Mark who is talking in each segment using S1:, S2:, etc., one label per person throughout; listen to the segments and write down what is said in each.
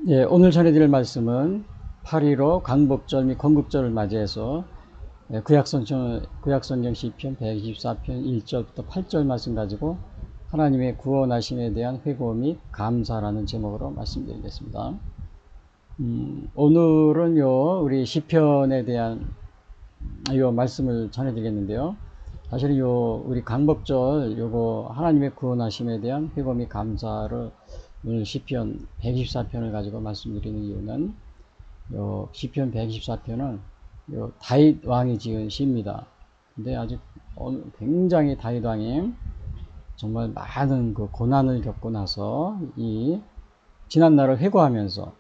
S1: 예, 오늘 전해드릴 말씀은 8.15 광복절 및 건국절을 맞이해서 구약성경 시편 124편 1절부터 8절 말씀 가지고 하나님의 구원하심에 대한 회고 및 감사라는 제목으로 말씀드리겠습니다. 오늘은 우리 시편에 대한 말씀을 전해드리겠는데요. 사실은 우리 광복절 요거 하나님의 구원하심에 대한 회고 및 감사를 오늘 시편 124편을 가지고 말씀드리는 이유는 시편 124편은 다윗 왕이 지은 시입니다. 근데 아주 굉장히 다윗 왕이 정말 많은 그 고난을 겪고 나서 이 지난 날을 회고하면서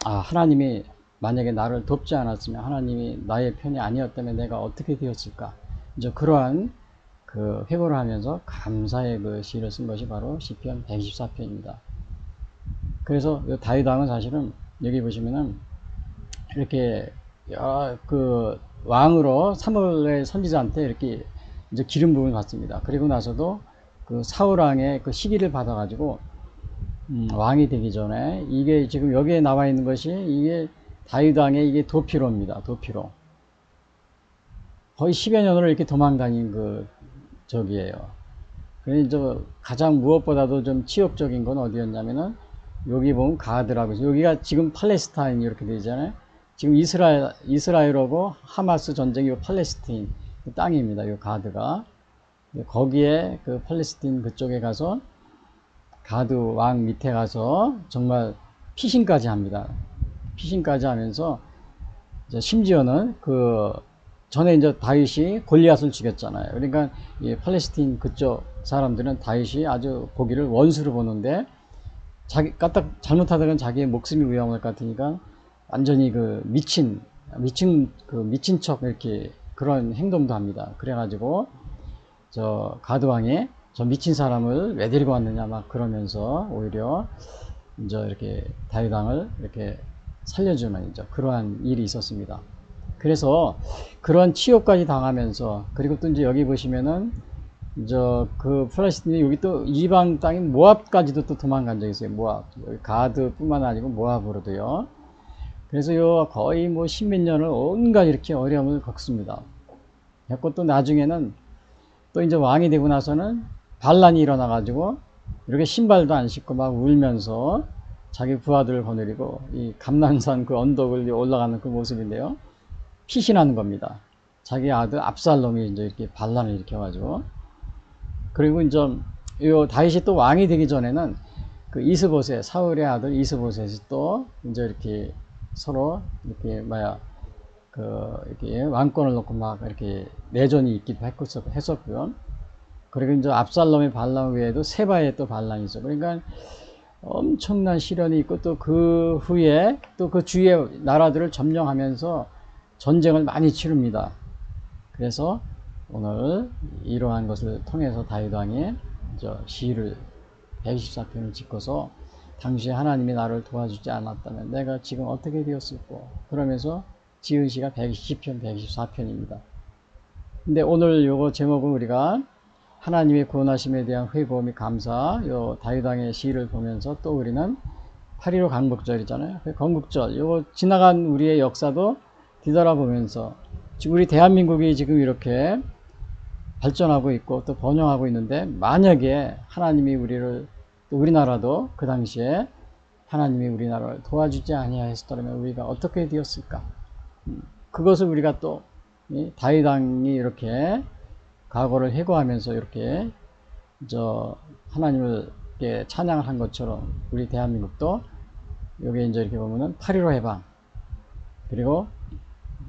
S1: 하나님이 만약에 나를 돕지 않았으면, 하나님이 나의 편이 아니었다면 내가 어떻게 되었을까, 이제 그러한 그 회고를 하면서 감사의 그 시를 쓴 것이 바로 시편 124편입니다. 그래서 다윗 왕은 사실은 여기 보시면은 이렇게 그 왕으로 사무엘 선지자한테 이렇게 이제 기름 부음을 받습니다. 그리고 나서도 그 사울 왕의 그 시기를 받아가지고 왕이 되기 전에, 이게 지금 여기에 나와 있는 것이 이게 다윗 왕의 이게 도피로입니다. 도피로 거의 10여 년을 이렇게 도망다닌 저기에요. 그래서 가장 무엇보다도 좀 치욕적인 건 어디였냐면은 여기 보면 가드라고, 여기가 지금 팔레스타인 이렇게 되잖아요. 지금 이스라엘하고 하마스 전쟁이 팔레스타인 땅입니다. 이 가드가. 거기에 그 팔레스타인 그쪽에 가서 가드 왕 밑에 가서 정말 피신까지 합니다. 피신까지 하면서 심지어는 그 전에 이제 다윗이 골리앗을 죽였잖아요. 그러니까 이 팔레스타인 그쪽 사람들은 다윗이 아주 보기를 원수로 보는데, 자기 까딱 잘못하다간 자기의 목숨이 위험할 것 같으니까 완전히 그 미친 척 이렇게 그런 행동도 합니다. 그래가지고 저 가드왕이 저 미친 사람을 왜 데리고 왔느냐 막 그러면서 오히려 이제 이렇게 다윗 왕을 이렇게 살려주는 이제 그러한 일이 있었습니다. 그래서 그런 치욕까지 당하면서, 그리고 또 이제 여기 보시면은 그 팔레스타인이 여기 또 이방 땅인 모압까지도 또 도망간 적이 있어요. 모압. 여기 가드뿐만 아니고 모압으로도요. 그래서 거의 뭐 십몇 년을 온갖 이렇게 어려움을 겪습니다. 겪고 또 나중에는 또 이제 왕이 되고 나서는 반란이 일어나가지고 이렇게 신발도 안 신고 막 울면서 자기 부하들을 거느리고 이 감난산 그 언덕을 올라가는 그 모습인데요. 피신하는 겁니다. 자기 아들 압살롬이 이제 이렇게 반란을 일으켜가지고. 그리고 이제 다윗이 또 왕이 되기 전에는 그 이스보셋, 사울의 아들 이스보셋이 또 이제 이렇게 서로 이렇게 이렇게 왕권을 놓고 막 이렇게 내전이 있기도 했었고요. 그리고 이제 압살롬의 반란 외에도 세바의 또 반란이 있어. 그러니까 엄청난 시련이 있고, 또 그 후에 또 그 주위의 나라들을 점령하면서 전쟁을 많이 치릅니다. 그래서 오늘 이러한 것을 통해서 다윗 왕이 시를 124편을 짓고서 당시에 하나님이 나를 도와주지 않았다면 내가 지금 어떻게 되었을까, 그러면서 지은 시가 120편 124편입니다. 근데 오늘 요거 제목은 우리가 하나님의 구원하심에 대한 회고 및 감사, 다윗 왕의 시를 보면서 또 우리는 8.15 광복절이잖아요. 건국절, 요거 지나간 우리의 역사도 뒤돌아보면서 지금 우리 대한민국이 지금 이렇게 발전하고 있고 또 번영하고 있는데, 만약에 하나님이 또 우리나라도 그 당시에 하나님이 우리나라를 도와주지 아니하였더라면 우리가 어떻게 되었을까, 그것을 우리가 또 다윗 왕이 이렇게 과거를 회고하면서 이렇게 하나님을 이렇게 찬양을 한 것처럼 우리 대한민국도 여기 이제 이렇게 보면은 8.15 해방, 그리고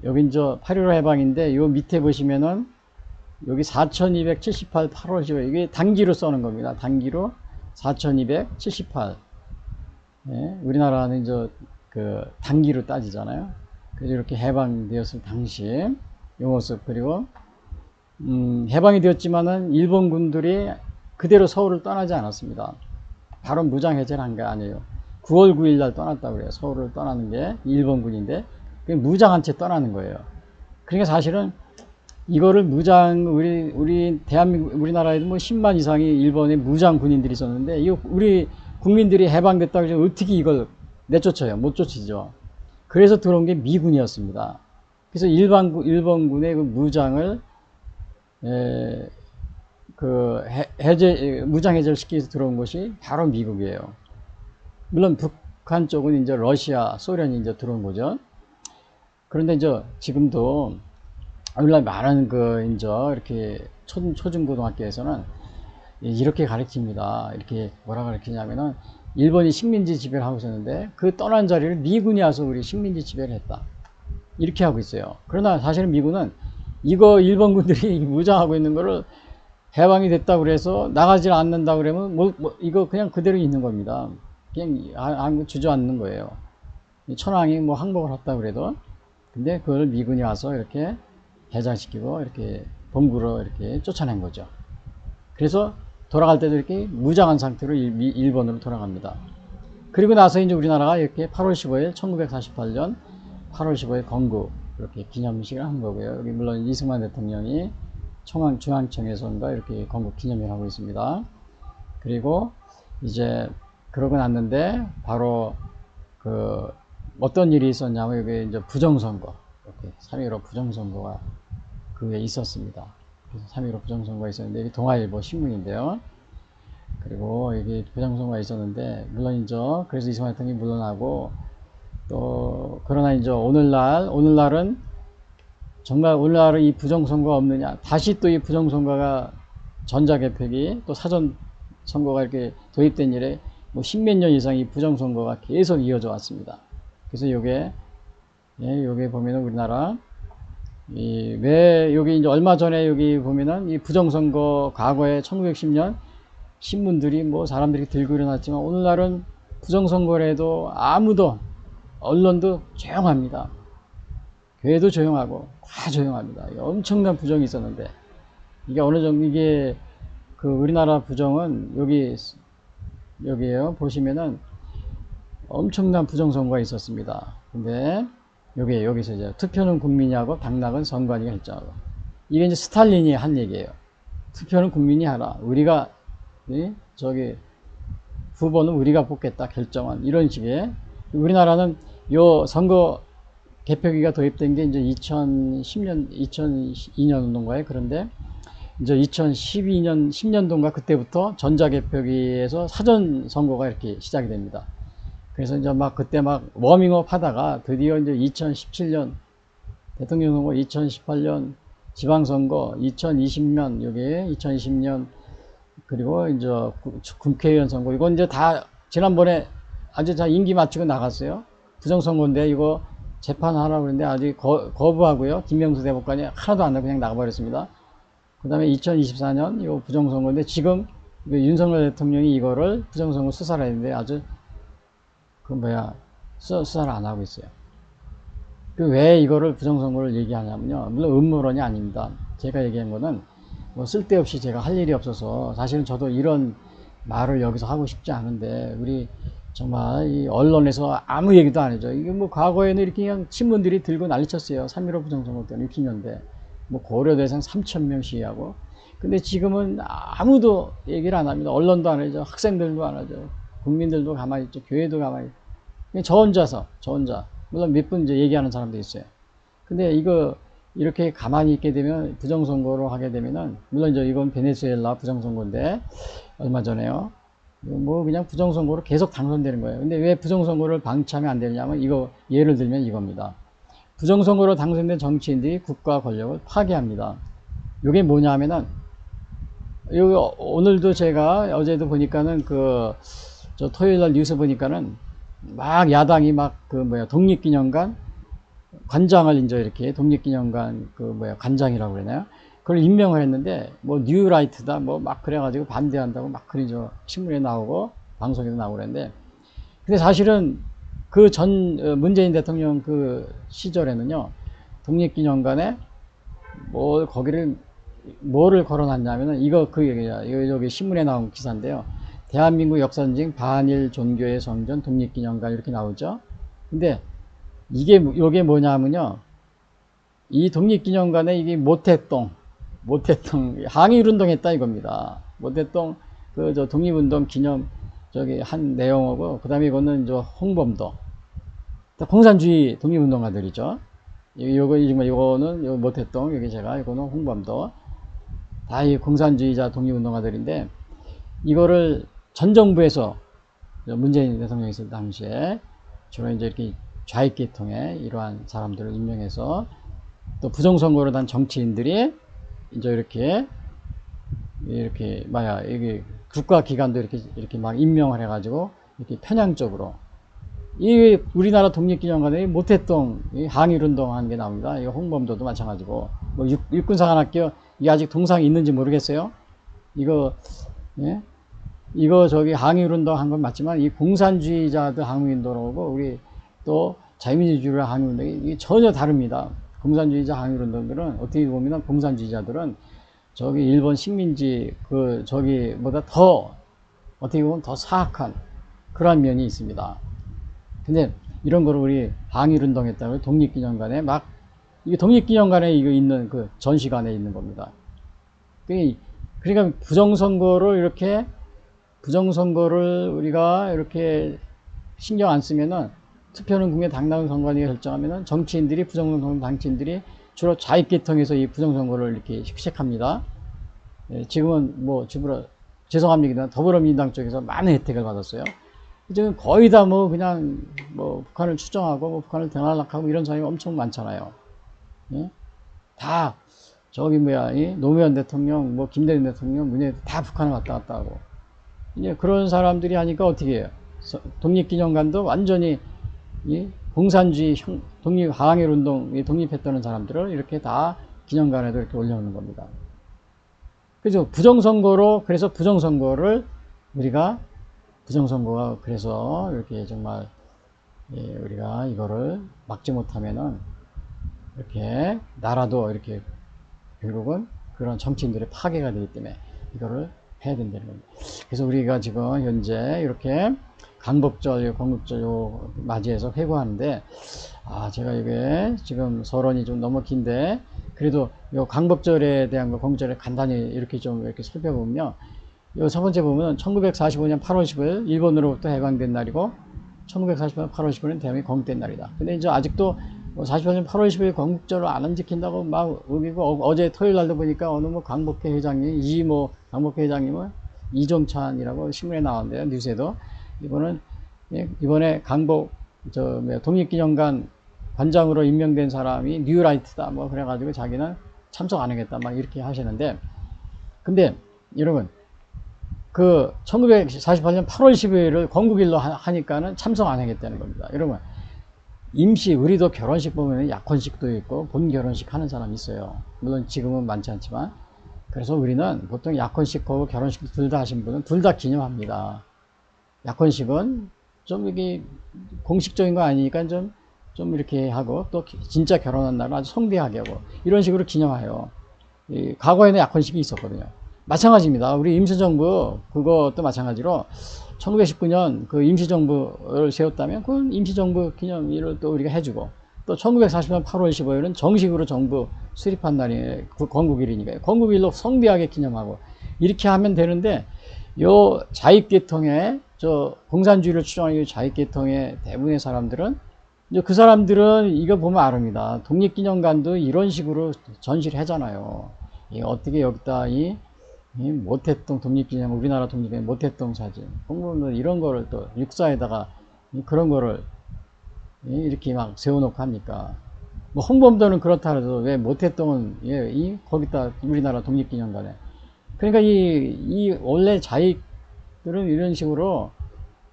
S1: 여기 이제 8.15 해방인데 요 밑에 보시면은 여기 4278 8월 10일, 이게 단기로 써는 겁니다. 단기로 4278. 예, 우리나라는 이제 그 단기로 따지잖아요. 그래서 이렇게 해방되었을 당시 이 모습. 그리고 해방이 되었지만은 일본 군들이 그대로 서울을 떠나지 않았습니다. 바로 무장해제를 한 게 아니에요. 9월 9일 날 떠났다고 그래요. 서울을 떠나는 게 일본군인데 무장한 채 떠나는 거예요. 그러니까 사실은 이거를 우리 대한민국, 우리나라에도 뭐 10만 이상의 일본의 무장 군인들이 있었는데, 우리 국민들이 해방됐다고 해서 어떻게 이걸 내쫓아요. 못 쫓이죠. 그래서 들어온 게 미군이었습니다. 그래서 일본군의 그 무장을 무장 해제를 시키기 위해서 들어온 것이 바로 미국이에요. 물론 북한 쪽은 이제 러시아, 소련이 이제 들어온 거죠. 그런데 이제 지금도 오늘날 많은 이제 이렇게 초중고등학교에서는 이렇게 가르칩니다. 이렇게 뭐라 가르치냐면은 일본이 식민지 지배를 하고 있었는데 그 떠난 자리를 미군이 와서 우리 식민지 지배를 했다. 이렇게 하고 있어요. 그러나 사실은 미군은 이거 일본군들이 무장하고 있는 거를 해방이 됐다고 그래서 나가지 않는다 그러면 이거 그냥 그대로 있는 겁니다. 그냥 주저앉는 거예요. 천황이 뭐 항복을 했다 그래도. 근데 그걸 미군이 와서 이렇게 해장시키고 이렇게 본부로 이렇게 쫓아낸 거죠. 그래서 돌아갈 때도 이렇게 무장한 상태로 일본으로 돌아갑니다. 그리고 나서 이제 우리나라가 이렇게 8월 15일 1948년 8월 15일 건국 이렇게 기념식을 한 거고요. 여기 물론 이승만 대통령이 중앙청에서인가 이렇게 건국 기념회를 하고 있습니다. 그리고 이제 그러고 났는데 바로 어떤 일이 있었냐면 여기 이제 부정선거 이렇게 3.15 부정선거가 그 후에 있었습니다. 그래서 3.15 부정선거가 있었는데 여기 동아일보 신문인데요. 그리고 여기 부정선거가 있었는데 물론이죠. 그래서 이승만 대통령이 물러나고 또 그러나 이제 오늘날은 정말 오늘날은 이 부정선거가 없느냐, 다시 또 이 부정선거가 전자개표기 또 사전선거가 이렇게 도입된 이래 뭐 십몇 년 이상 이 부정선거가 계속 이어져 왔습니다. 그래서 요게 보면은 우리나라 왜 여기 이제 얼마 전에 여기 보면은 이 부정선거 과거에 1910년 신문들이 뭐 사람들이 들고 일어났지만 오늘날은 부정선거를 해도 아무도 언론도 조용합니다. 교회도 조용하고 다 조용합니다. 엄청난 부정이 있었는데 이게 어느 정도 이게 우리나라 부정은 여기에요. 보시면은 엄청난 부정선거가 있었습니다. 근데 여기서 이제 투표는 국민이 하고 당락은 선관위가 결정하고 이게 이제 스탈린이 한 얘기예요. 투표는 국민이 하라. 우리가 후보는 우리가 뽑겠다 결정한 이런 식의 우리나라는 요 선거 개표기가 도입된 게 이제 2002년도인가요? 그런데 이제 2012년 10년도인가 그때부터 전자개표기에서 사전선거가 이렇게 시작이 됩니다. 그래서 이제 그때 워밍업 하다가 드디어 이제 2017년 대통령 선거, 2018년 지방선거, 2020년 여기 2020년 그리고 이제 국회의원 선거 이건 이제 다 지난번에 아주 다 임기 마치고 나갔어요. 부정선거인데 이거 재판하라고 그랬는데 아직 거부하고요. 김명수 대법관이 하나도 안 하고 그냥 나가버렸습니다. 그 다음에 2024년 이거 부정선거인데 지금 윤석열 대통령이 이거를 부정선거 수사를 했는데 아주 수사를 안 하고 있어요. 왜 이거를 부정선거를 얘기하냐면요. 물론 음모론이 아닙니다. 제가 얘기한 거는 뭐 쓸데없이 제가 할 일이 없어서 사실은 저도 이런 말을 여기서 하고 싶지 않은데 우리 정말 이 언론에서 아무 얘기도 안 해줘. 이게 뭐 과거에는 이렇게 그냥 신문들이 들고 난리쳤어요. 3.15 부정선거 때는 60년대. 뭐 고려대상 3,000명 시위하고. 근데 지금은 아무도 얘기를 안 합니다. 언론도 안 하죠. 학생들도 안 하죠. 국민들도 가만히 있죠. 교회도 가만히 있죠. 그냥 저 혼자. 물론 몇 분 이제 얘기하는 사람도 있어요. 근데 이거 이렇게 가만히 있게 되면 부정선거로 하게 되면은 물론 이제 이건 베네수엘라 부정선거인데 얼마 전에요. 뭐 그냥 부정선거로 계속 당선되는 거예요. 근데 왜 부정선거를 방치하면 안 되냐면 이거 예를 들면 이겁니다. 부정선거로 당선된 정치인들이 국가 권력을 파괴합니다. 이게 뭐냐 하면은 여기 오늘도 제가 어제도 보니까는 저 토요일날 뉴스 보니까는 야당이 독립기념관 관장을 이제 이렇게 독립기념관 관장이라고 그러나요? 그걸 임명을 했는데 뭐 뉴라이트다 그래가지고 반대한다고 그러죠. 신문에 나오고 방송에도 나오고 그랬는데 근데 사실은 문재인 대통령 시절에는요 독립기념관에 거기를 뭐를 걸어놨냐면은 이거 여기 신문에 나온 기사인데요. 대한민국 역사전쟁 반일 종교의 성전 독립기념관 이렇게 나오죠. 근데 요게 뭐냐면요. 이 독립기념관에 이게 모태동 항일운동 했다 이겁니다. 모태동 독립운동 기념 저기 한 내용하고, 그 다음에 이거는 저 홍범도. 공산주의 독립운동가들이죠. 요거는 요 모태동, 여기 제가, 이거는 홍범도. 다 이 공산주의자 독립운동가들인데, 이거를 전 정부에서 문재인 대통령이 있을 당시에 주로 이제 이렇게 좌익계통의 이러한 사람들을 임명해서 또 부정선거로 단 정치인들이 이제 이렇게 이게 국가기관도 이렇게 막 임명을 해가지고 이렇게 편향적으로 이 우리나라 독립기념관에 모태동 항일운동 하는 게 나옵니다. 이 홍범도도 마찬가지고 뭐 육군사관학교 이 아직 동상이 있는지 모르겠어요. 이거 예? 이거 저기 항일운동 한 건 맞지만 이 공산주의자들 항일운동하고 우리 또 자유민주주의 항일운동이 전혀 다릅니다. 공산주의자 항일운동들은 어떻게 보면 공산주의자들은 저기 일본 식민지 그 저기보다 더 어떻게 보면 더 사악한 그러한 면이 있습니다. 근데 이런 거를 우리 항일운동했다고 독립기념관에 막 이게 독립기념관에 이거 있는 그 전시관에 있는 겁니다. 그러니까 부정선거를 우리가 이렇게 신경 안 쓰면은 투표는 국민의 당당한 선관위가 결정하면은 정치인들이 부정선거 당치인들이 주로 좌익계통에서 이 부정선거를 이렇게 식색합니다. 예, 지금은 뭐 죄송합니다. 더불어민주당 쪽에서 많은 혜택을 받았어요. 지금 거의 다 뭐 그냥 뭐 북한을 추정하고 뭐 북한을 대날락하고 이런 사람이 엄청 많잖아요. 예? 다 저기 이 노무현 대통령, 뭐 김대중 대통령, 문재인 다 북한을 왔다 갔다 하고 이제 그런 사람들이 하니까 어떻게 해요? 독립기념관도 완전히 이 공산주의 독립항일운동 독립했다는 사람들을 이렇게 다 기념관에도 이렇게 올려놓는 겁니다. 그래서 그래서 부정선거가 그래서 이렇게 정말 우리가 이거를 막지 못하면은 이렇게 나라도 이렇게 결국은 그런 정치인들의 파괴가 되기 때문에 이거를 해야 된다는 겁니다. 그래서 우리가 지금 현재 이렇게 광복절, 건국절 맞이해서 회고하는데, 제가 이게 지금 서론이 좀 너무 긴데, 그래도 요 광복절에 대한 거, 건국절에 간단히 이렇게 좀 이렇게 살펴보면요. 요 첫 번째 보면 1945년 8월 10일 일본으로부터 해방된 날이고, 1945년 8월 10일은 대한민국이 건국된 날이다. 근데 이제 아직도 48년 8월 10일 건국절을 안 지킨다고 막 우기고, 어제 토요일 날도 보니까 어느 뭐 광복회 회장님, 광복회 회장님은 이종찬이라고 신문에 나왔는데요. 뉴스에도. 이번에 독립기념관 관장으로 임명된 사람이 뉴라이트다. 뭐 그래가지고 자기는 참석 안 하겠다. 막 이렇게 하시는데. 근데 여러분, 그 1948년 8월 10일을 건국일로 하니까는 참석 안 하겠다는 겁니다. 여러분, 우리도 결혼식 보면 약혼식도 있고 본 결혼식 하는 사람이 있어요. 물론 지금은 많지 않지만. 그래서 우리는 보통 약혼식하고 결혼식 둘 다 하신 분은 둘 다 기념합니다. 약혼식은 좀 이게 공식적인 거 아니니까 좀 이렇게 하고, 또 진짜 결혼한 날은 아주 성대하게 하고 이런 식으로 기념해요. 과거에는 약혼식이 있었거든요. 마찬가지입니다. 우리 임시정부 그것도 마찬가지로 1919년 그 임시정부를 세웠다면 그 임시정부 기념일을 또 우리가 해주고, 또 1940년 8월 15일은 정식으로 정부 수립한 날이 건국일이니까요. 건국일로 성대하게 기념하고 이렇게 하면 되는데, 요 좌익계통의 공산주의를 추종하는 좌익계통의 대부분의 사람들은 이제 그 사람들은 이거 보면 아릅니다. 독립기념관도 이런 식으로 전시를 하잖아요. 어떻게 여기다 이 모태동 독립기념관, 우리나라 독립기념관 모태동 사진, 이런 거를 또 육사에다가 그런 거를 이렇게 막 세워놓고 합니까? 뭐 홍범도는 그렇다 해도 왜 모태동은 거기다 우리나라 독립기념관에. 그러니까 원래 자익들은 이런 식으로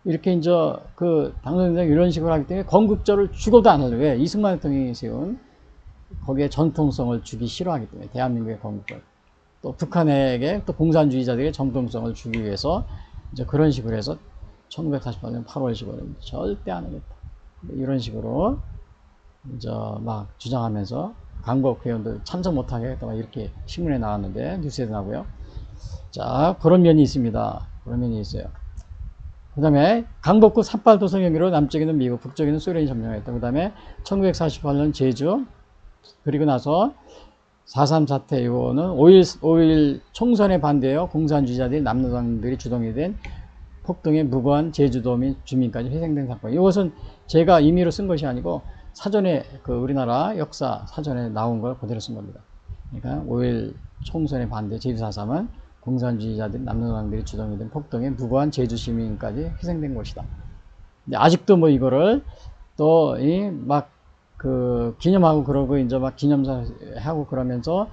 S1: 이렇게 이제 당선인들이 이런 식으로 하기 때문에 건국절을 죽어도 안 하려고. 왜? 이승만 대통령이 세운 거기에 전통성을 주기 싫어하기 때문에, 대한민국의 건국절. 또 북한에게 또 공산주의자들의 정통성을 주기 위해서 이제 그런 식으로 해서 1948년 8월 15일은 절대 안 하겠다. 이런 식으로 이제 막 주장하면서 광복회원들 참석 못하게 하겠다. 막 이렇게 신문에 나왔는데, 뉴스에도 나오고요. 자, 그런 면이 있습니다. 그런 면이 있어요. 그 다음에 강북구 삿발도성 경기로 남쪽에는 미국, 북쪽에는 소련이 점령했다. 그 다음에 1948년 제주, 그리고 나서 4.3 사태, 이거는 5.1 총선에 반대해요. 공산주의자들이 남노당들이 주동이 된 폭동에 무고한 제주도민 주민까지 희생된 사건. 이것은 제가 임의로 쓴 것이 아니고 사전에 그 우리나라 역사 사전에 나온 걸 그대로 쓴 겁니다. 그러니까 5.1 총선에 반대 제주 4.3은 공산주의자들 남로당들이 주동이 된 폭동에 무고한 제주 시민까지 희생된 것이다. 근데 아직도 뭐 이거를 또 막 그 기념하고 그러고 이제 막 기념사 하고 그러면서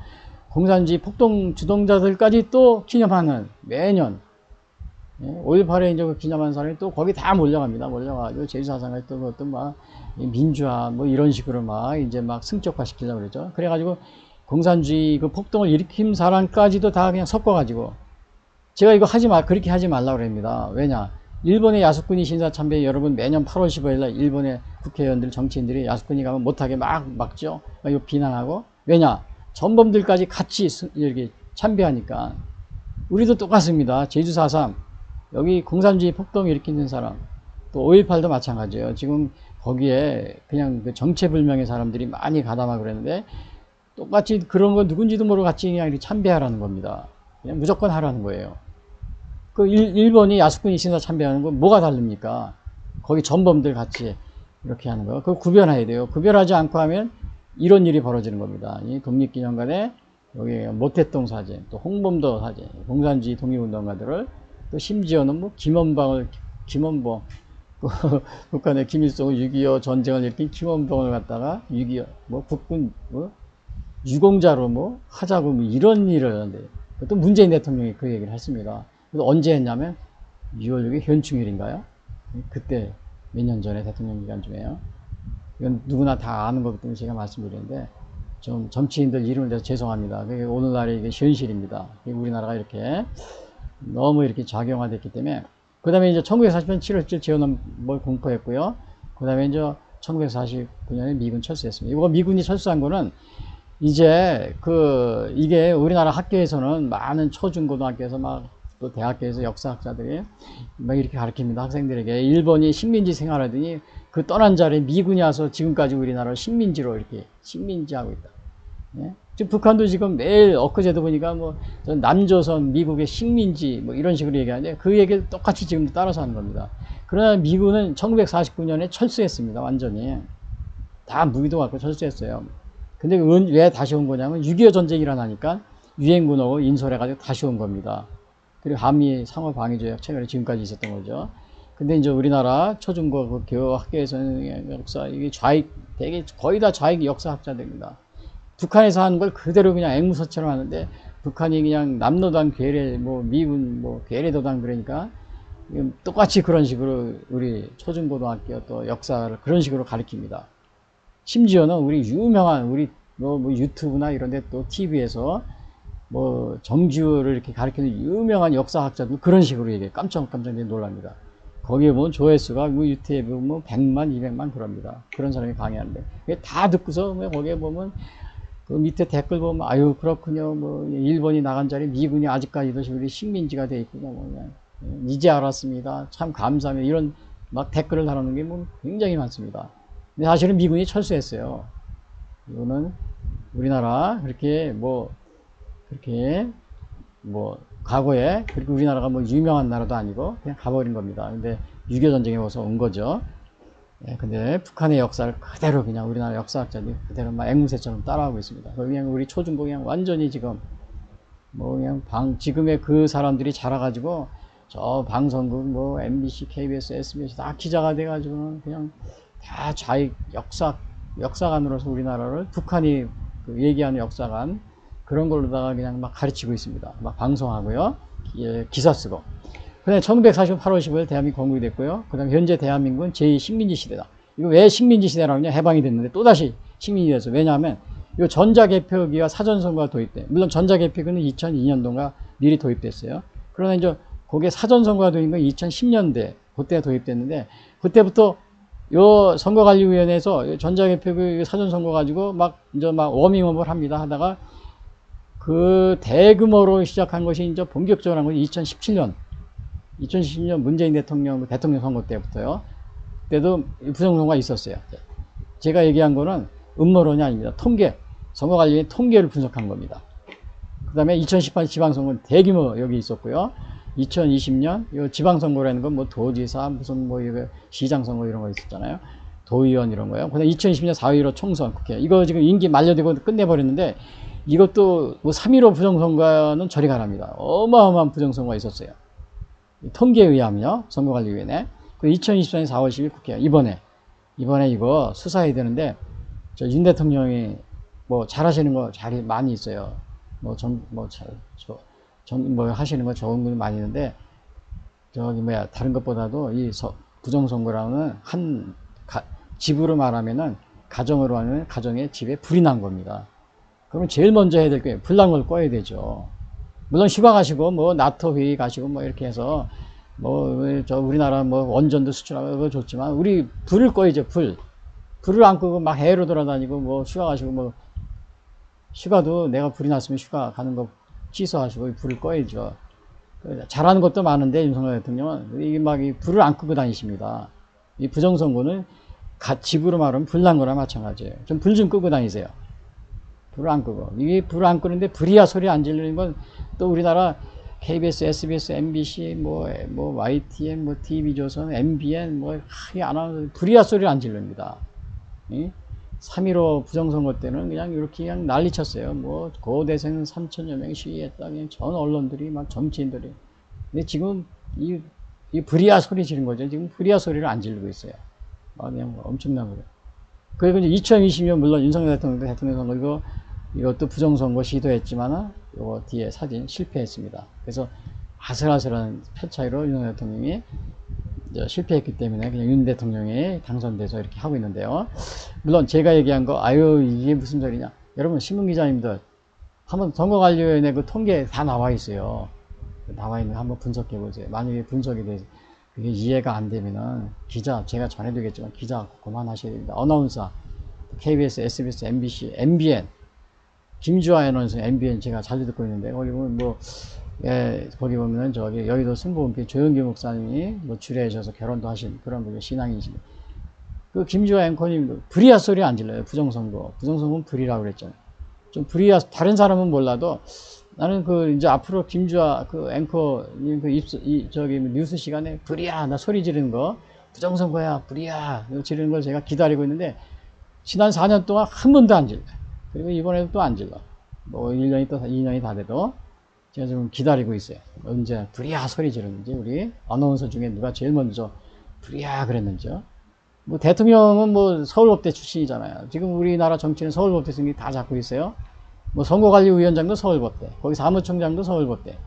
S1: 공산주의 폭동 주동자들까지 또 기념하는 매년 5.18에 이제 그 기념하는 사람이 또 거기 다 몰려갑니다. 몰려가지고 제주사상을 또 어떤 막 민주화 뭐 이런 식으로 막 이제 막 승격화 시키려고 그러죠. 그래가지고 공산주의 그 폭동을 일으킨 사람까지도 다 그냥 섞어가지고 제가 이거 그렇게 하지 말라고 그럽니다. 왜냐? 일본의 야스쿠니 신사참배 여러분 매년 8월 15일 날 일본의 국회의원들 정치인들이 야스쿠니 가면 못하게 막 막죠. 이거 비난하고. 왜냐? 전범들까지 같이 이렇게 참배하니까. 우리도 똑같습니다. 제주 4.3 여기 공산주의 폭동 일으키는 사람 또 5.18도 마찬가지예요. 지금 거기에 그냥 그 정체불명의 사람들이 많이 가담하고 그랬는데 똑같이 그런 거 누군지도 모르고 같이 그냥 이렇게 참배하라는 겁니다. 그냥 무조건 하라는 거예요. 그 일본이 야스쿠니 신사 참배하는 건 뭐가 다릅니까? 거기 전범들 같이 이렇게 하는 거. 그거 구별해야 돼요. 구별하지 않고 하면 이런 일이 벌어지는 겁니다. 이 독립기념관에 여기 모태동 사진, 또 홍범도 사진, 공산주의 독립운동가들을 또 심지어는 뭐 김원봉 북한의 김일성은 6.25 전쟁을 일으킨 김원봉을 갖다가 6.25 뭐 국군 뭐 유공자로 뭐 하자고 뭐 이런 일을 하는데 또 문재인 대통령이 그 얘기를 했습니다. 그래서 언제 했냐면 6월 6일 현충일인가요? 그때 몇 년 전에 대통령 기간 중에요. 이건 누구나 다 아는 거기 때문에 제가 말씀드리는데 좀 정치인들 이름을 대서 죄송합니다. 그게 오늘날의 이게 현실입니다. 우리나라가 이렇게 너무 이렇게 작용화됐기 때문에 그 다음에 이제 1940년 7월 7일 재헌을 뭘 공포했고요. 그 다음에 이제 1949년에 미군 철수했습니다. 이거 미군이 철수한 거는 이제 이게 우리나라 학교에서는 많은 초중고등학교에서 막 또 대학교에서 역사학자들이 막 이렇게 가르칩니다. 학생들에게 일본이 식민지 생활하더니 그 떠난 자리에 미군이 와서 지금까지 우리나라를 식민지로 이렇게 식민지하고 있다. 예? 지금 북한도 지금 매일 엊그제도 보니까 뭐 남조선 미국의 식민지 뭐 이런 식으로 얘기하는데 그 얘기를 똑같이 지금 따라서 하는 겁니다. 그러나 미군은 1949년에 철수했습니다. 완전히 다 무기도 갖고 철수했어요. 근데 왜 다시 온 거냐면 6.25 전쟁이 일어나니까 유엔군하고 인솔해가지고 다시 온 겁니다. 그리고 한미 상호방위조약 최근에 지금까지 있었던 거죠. 근데 이제 우리나라 초중고 그 교학계에서는 역사 이게 되게 거의 다 좌익 역사학자들입니다. 북한에서 하는 걸 그대로 그냥 앵무새처럼 하는데 북한이 그냥 남로당 괴뢰 뭐 미군 뭐 괴뢰도당 그러니까 똑같이 그런 식으로 우리 초중고등학교 또 역사를 그런 식으로 가르칩니다. 심지어는 우리 유명한 우리 뭐 유튜브나 이런 데 또 TV에서 뭐 정주를 이렇게 가르치는 유명한 역사학자들 그런 식으로 얘기해. 깜짝 놀랍니다. 거기에 보면 조회수가 뭐 유튜브에 뭐 100만, 200만 그럽니다. 그런 사람이 강의하는데 다 듣고서 거기에 보면 그 밑에 댓글 보면 아유 그렇군요. 뭐 일본이 나간 자리 미군이 아직까지도 우리 식민지가 돼 있군요. 뭐 그냥 이제 알았습니다. 참 감사합니다. 이런 막 댓글을 달아놓는 게 뭐 굉장히 많습니다. 근데 사실은 미군이 철수했어요. 이거는 우리나라 그렇게 과거에 그렇게 우리나라가 뭐 유명한 나라도 아니고 그냥 가버린 겁니다. 근데 6.25 전쟁에 와서 온 거죠. 예, 근데 북한의 역사를 그대로 그냥 우리나라 역사학자들이 그대로 막 앵무새처럼 따라하고 있습니다. 그냥 우리 초중고 그냥 완전히 지금 뭐 그냥 지금의 그 사람들이 자라가지고 저 방송국 뭐 MBC, KBS, SBS 다 기자가 돼가지고는 그냥 다 좌익 역사관으로서 우리나라를 북한이 얘기하는 역사관 그런 걸로다가 그냥 막 가르치고 있습니다. 막 방송하고요. 예, 기사 쓰고. 그다음에 1948년 8월 15일 대한민국 건국이 됐고요. 그 다음에 현재 대한민국은 제2식민지 시대다. 이거 왜 식민지 시대라고 하냐? 해방이 됐는데 또다시 식민지 됐어. 왜냐하면 이 전자개표기가 사전선거가 도입돼. 물론 전자개표기는 2002년도인가 미리 도입됐어요. 그러나 이제 거기에 사전선거가 도입된 건 2010년대 그때 도입됐는데 그때부터 요 선거관리위원회에서 전자개표기 사전선거 가지고 막 워밍업을 합니다. 하다가 그 대규모로 시작한 것이 이제 본격적으로 한 것이 2017년 문재인 대통령 선거 때부터요. 그때도 부정선거가 있었어요. 제가 얘기한 거는 음모론이 아닙니다. 선거관리위원회 통계를 분석한 겁니다. 그 다음에 2018 지방선거는 대규모 여기 있었고요. 2020년 이 지방선거라는 건 뭐 도지사 무슨 뭐 이거 시장선거 이런 거 있었잖아요. 도의원 이런 거요. 그다음 2020년 4.15 총선 국회 이거 지금 임기 만료되고 끝내버렸는데 이것도 뭐 3.15 부정선거는 저리 가랍니다. 어마어마한 부정선거가 있었어요. 통계에 의하면요. 선거관리위원회. 그 2024년 4월 10일 국회 이번에 이거 수사해야 되는데 저 윤 대통령이 뭐 잘하시는 거 잘 많이 있어요. 뭐 하시는 거 좋은 건 많이 있는데 저기 뭐야 다른 것보다도 이 부정선거라는 집으로 말하면은 가정으로 하면 가정에 집에 불이 난 겁니다. 그러면 제일 먼저 해야 될 게 불 난 걸 꺼야 되죠. 물론 휴가 가시고 뭐 나토 회의 가시고 뭐 이렇게 해서 뭐 저 우리나라 뭐 원전도 수출하고 그거 좋지만 우리 불을 꺼야죠. 불을 안 끄고 막 해외로 돌아다니고 뭐 휴가 가시고 뭐 휴가도 내가 불이 났으면 휴가 가는 거 취소하시고 불을 꺼야죠. 잘하는 것도 많은데 윤석열 대통령은 이게 막 이 불을 안 끄고 다니십니다. 이 부정선거는 집으로 말하면 불 난 거나 마찬가지예요. 좀 불 좀 끄고 다니세요. 불을 안 끄고. 이게 불을 안 끄는데 불이야 소리 안 지르는 건 또 우리나라 KBS, SBS, MBC, 뭐 YTN, 뭐 TV조선, MBN, 뭐, 안 하는, 불이야 소리를 안 지릅니다. 3.15 부정선거 때는 그냥 이렇게 그냥 난리 쳤어요. 뭐, 고대생 3천여 명이 시위했다. 그냥 전 언론들이 막 정치인들이. 근데 지금 이 불이야 소리 지른 거죠. 지금 불이야 소리를 안 지르고 있어요. 그냥 엄청난 거예요. 그리고 이제 2020년 물론 윤석열 대통령 선거 이것도 부정선거 시도했지만은 요거 뒤에 사진 실패했습니다. 그래서 아슬아슬한 표 차이로 윤석열 대통령이 실패했기 때문에 그냥 윤 대통령이 당선돼서 이렇게 하고 있는데요. 물론 제가 얘기한 거 아유 이게 무슨 소리냐. 여러분 신문기자님들 한번 선거관리위원회 그 통계 다 나와 있어요. 나와 있는 거 한번 분석해 보세요. 만약에 분석이 돼서 그게 이해가 안 되면은 기자 제가 전해드리겠지만 기자 그만하셔야 됩니다. 어나운서 KBS, SBS, MBC, MBN 김주아 아나운서 MBN 제가 자주 듣고 있는데 거기 보면 뭐 거기 보면은 저기 여의도 승보원피 조영규 목사님이 뭐 주례하셔서 결혼도 하신 그런 분이 신앙이시네. 그 김주아 앵커님도 불이야 소리 안 질러요. 부정선거는 불이라고 그랬잖아요. 좀 불이야 다른 사람은 몰라도 나는 그 이제 앞으로 김주아 그 앵커님 저기 뉴스 시간에 불이야 나 소리 지르는 거 부정선거야 불이야 이거 지르는 걸 제가 기다리고 있는데 지난 4년 동안 한 번도 안 질러요. 그리고 이번에도 또 안 질러. 뭐 1년이 또 2년이 다 돼도 제가 지금 기다리고 있어요. 언제 불이야 소리 지르는지 우리 아나운서 중에 누가 제일 먼저 불이야 그랬는지요. 뭐 대통령은 뭐 서울법대 출신이잖아요. 지금 우리나라 정치는 서울법대생이 다 잡고 있어요. 뭐 선거관리위원장도 서울법대, 거기 사무총장도 서울법대.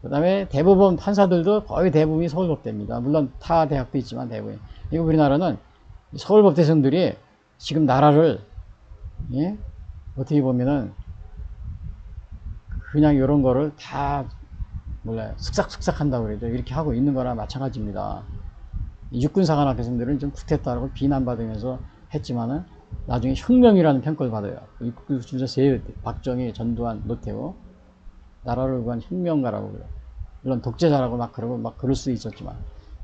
S1: 그 다음에 대법원 판사들도 거의 대부분이 서울법대입니다. 물론 타 대학도 있지만 대부분. 이거 우리나라는 서울법대생들이 지금 나라를 어떻게 보면은 그냥 이런 거를 다 몰라요. 슥싹슥싹 한다고 그러죠. 이렇게 하고 있는 거나 마찬가지입니다. 육군사관학교생들은 좀 구태타라고 비난받으면서 했지만은 나중에 혁명이라는 평가를 받아요. 육군주자 박정희, 전두환, 노태우 나라를 구한 혁명가라고 그래요. 물론 독재자라고 막 그러고 막 그럴 수 있었지만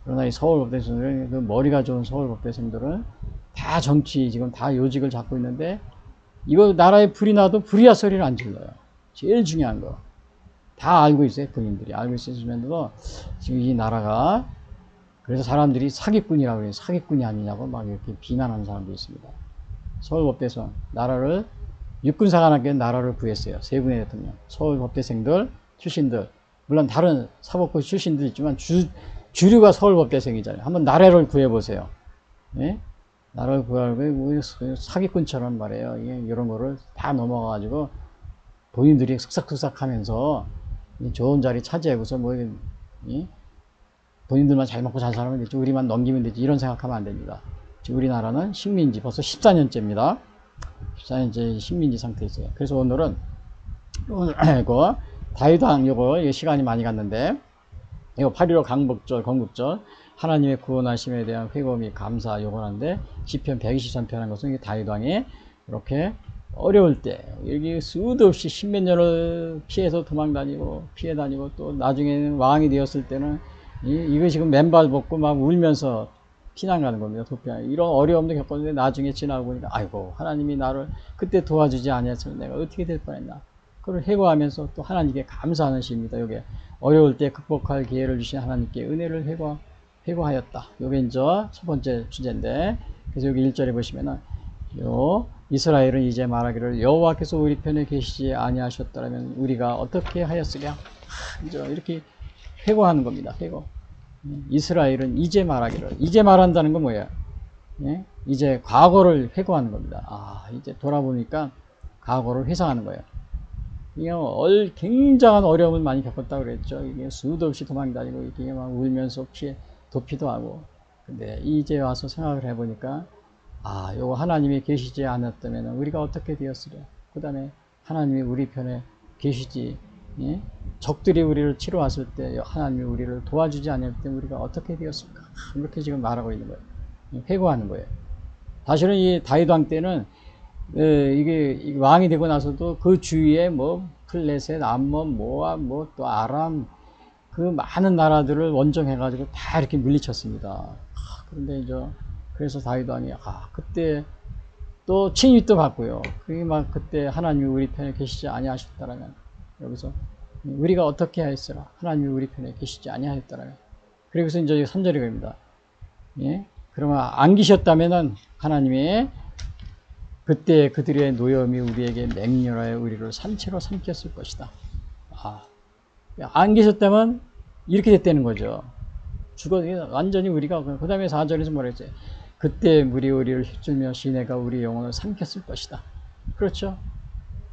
S1: 그러나 이 서울법대생들은 그 머리가 좋은 서울법대생들은 다 정치 지금 다 요직을 잡고 있는데 이거 나라에 불이 나도 불이야 소리를 안 질러요. 제일 중요한 거. 다 알고 있어요. 군인들이 알고 있으면서도 지금 이 나라가 그래서 사람들이 사기꾼이라고 해요. 사기꾼이 아니냐고 막 이렇게 비난하는 사람도 있습니다. 서울법대생 나라를 육군사관학교에 나라를 구했어요. 세 분의 대통령. 서울법대생들 출신들 물론 다른 사법고 출신도 있지만 주류가 서울법대생이잖아요. 한번 나라를 구해보세요. 예? 나라를 구하고 사기꾼처럼 말해요. 이런 거를 다 넘어가가지고 본인들이 슥싹슥싹 하면서 좋은 자리 차지하고서 뭐 본인들만 잘 먹고 잘 살면 되지 우리만 넘기면 되지 이런 생각하면 안 됩니다. 지금 우리나라는 식민지 벌써 14년째입니다. 14년째 식민지 상태에 있어요. 그래서 오늘은 이거 다윗왕 요거 시간이 많이 갔는데 이거 8.15 강복절 건국절 하나님의 구원하심에 대한 회고 및 감사 요거 하는데 시편 123편 한 것은 이게 다윗왕이 이렇게 어려울 때 여기 수도 없이 십몇 년을 피해서 도망다니고 피해 다니고 또 나중에는 왕이 되었을 때는 이거 지금 맨발 벗고 막 울면서 피난 가는 겁니다. 도피하는 이런 어려움도 겪었는데 나중에 지나고 보니까 아이고 하나님이 나를 그때 도와주지 아니했으면 내가 어떻게 될 뻔했나 그걸 회고하면서 또 하나님께 감사하는 시입니다. 요게 어려울 때 극복할 기회를 주신 하나님께 은혜를 회고하였다. 요게 이제 첫 번째 주제인데, 그래서 여기 1절에 보시면은 요 이스라엘은 이제 말하기를 여호와께서 우리 편에 계시지 아니하셨더라면 우리가 어떻게 하였으랴. 이제 이렇게 회고하는 겁니다. 회고. 이스라엘은 이제 말하기를, 이제 말한다는 건 뭐예요? 예? 이제 과거를 회고하는 겁니다. 아, 이제 돌아보니까 과거를 회상하는 거예요. 이게 굉장한 어려움을 많이 겪었다고 그랬죠. 이게 수도 없이 도망다니고, 이게 막 울면서 도피도 하고. 근데 이제 와서 생각을 해보니까, 아, 요거 하나님이 계시지 않았다면 우리가 어떻게 되었으려. 그 다음에 하나님이 우리 편에 계시지, 예? 적들이 우리를 치러 왔을 때 하나님이 우리를 도와주지 않을 때 우리가 어떻게 되었을까. 이렇게 지금 말하고 있는 거예요. 회고하는 거예요. 사실은 이 다윗 왕 때는 이게 왕이 되고 나서도 그 주위에 뭐 플레셋, 암몬, 모압, 뭐 또 아람, 그 많은 나라들을 원정해가지고 다 이렇게 물리쳤습니다. 그런데 이제 그래서 다윗 왕이 그때 또 칭의도 받고요. 그게 막 그때 하나님이 우리 편에 계시지 아니하셨다라면, 여기서 우리가 어떻게 하였으라. 하나님이 우리 편에 계시지 아니하였다라면. 그리고서 이제 3절에 갑니다. 예? 그러면 안기셨다면은 하나님이 그때 그들의 노염이 우리에게 맹렬하여 우리를 산채로 삼켰을 것이다. 안 계셨다면 이렇게 됐다는 거죠. 완전히 우리가, 그 다음에 4절에서 뭐라 했어요? 그때 물이 우리를 휩쓸며 시내가 우리 영혼을 삼켰을 것이다. 그렇죠?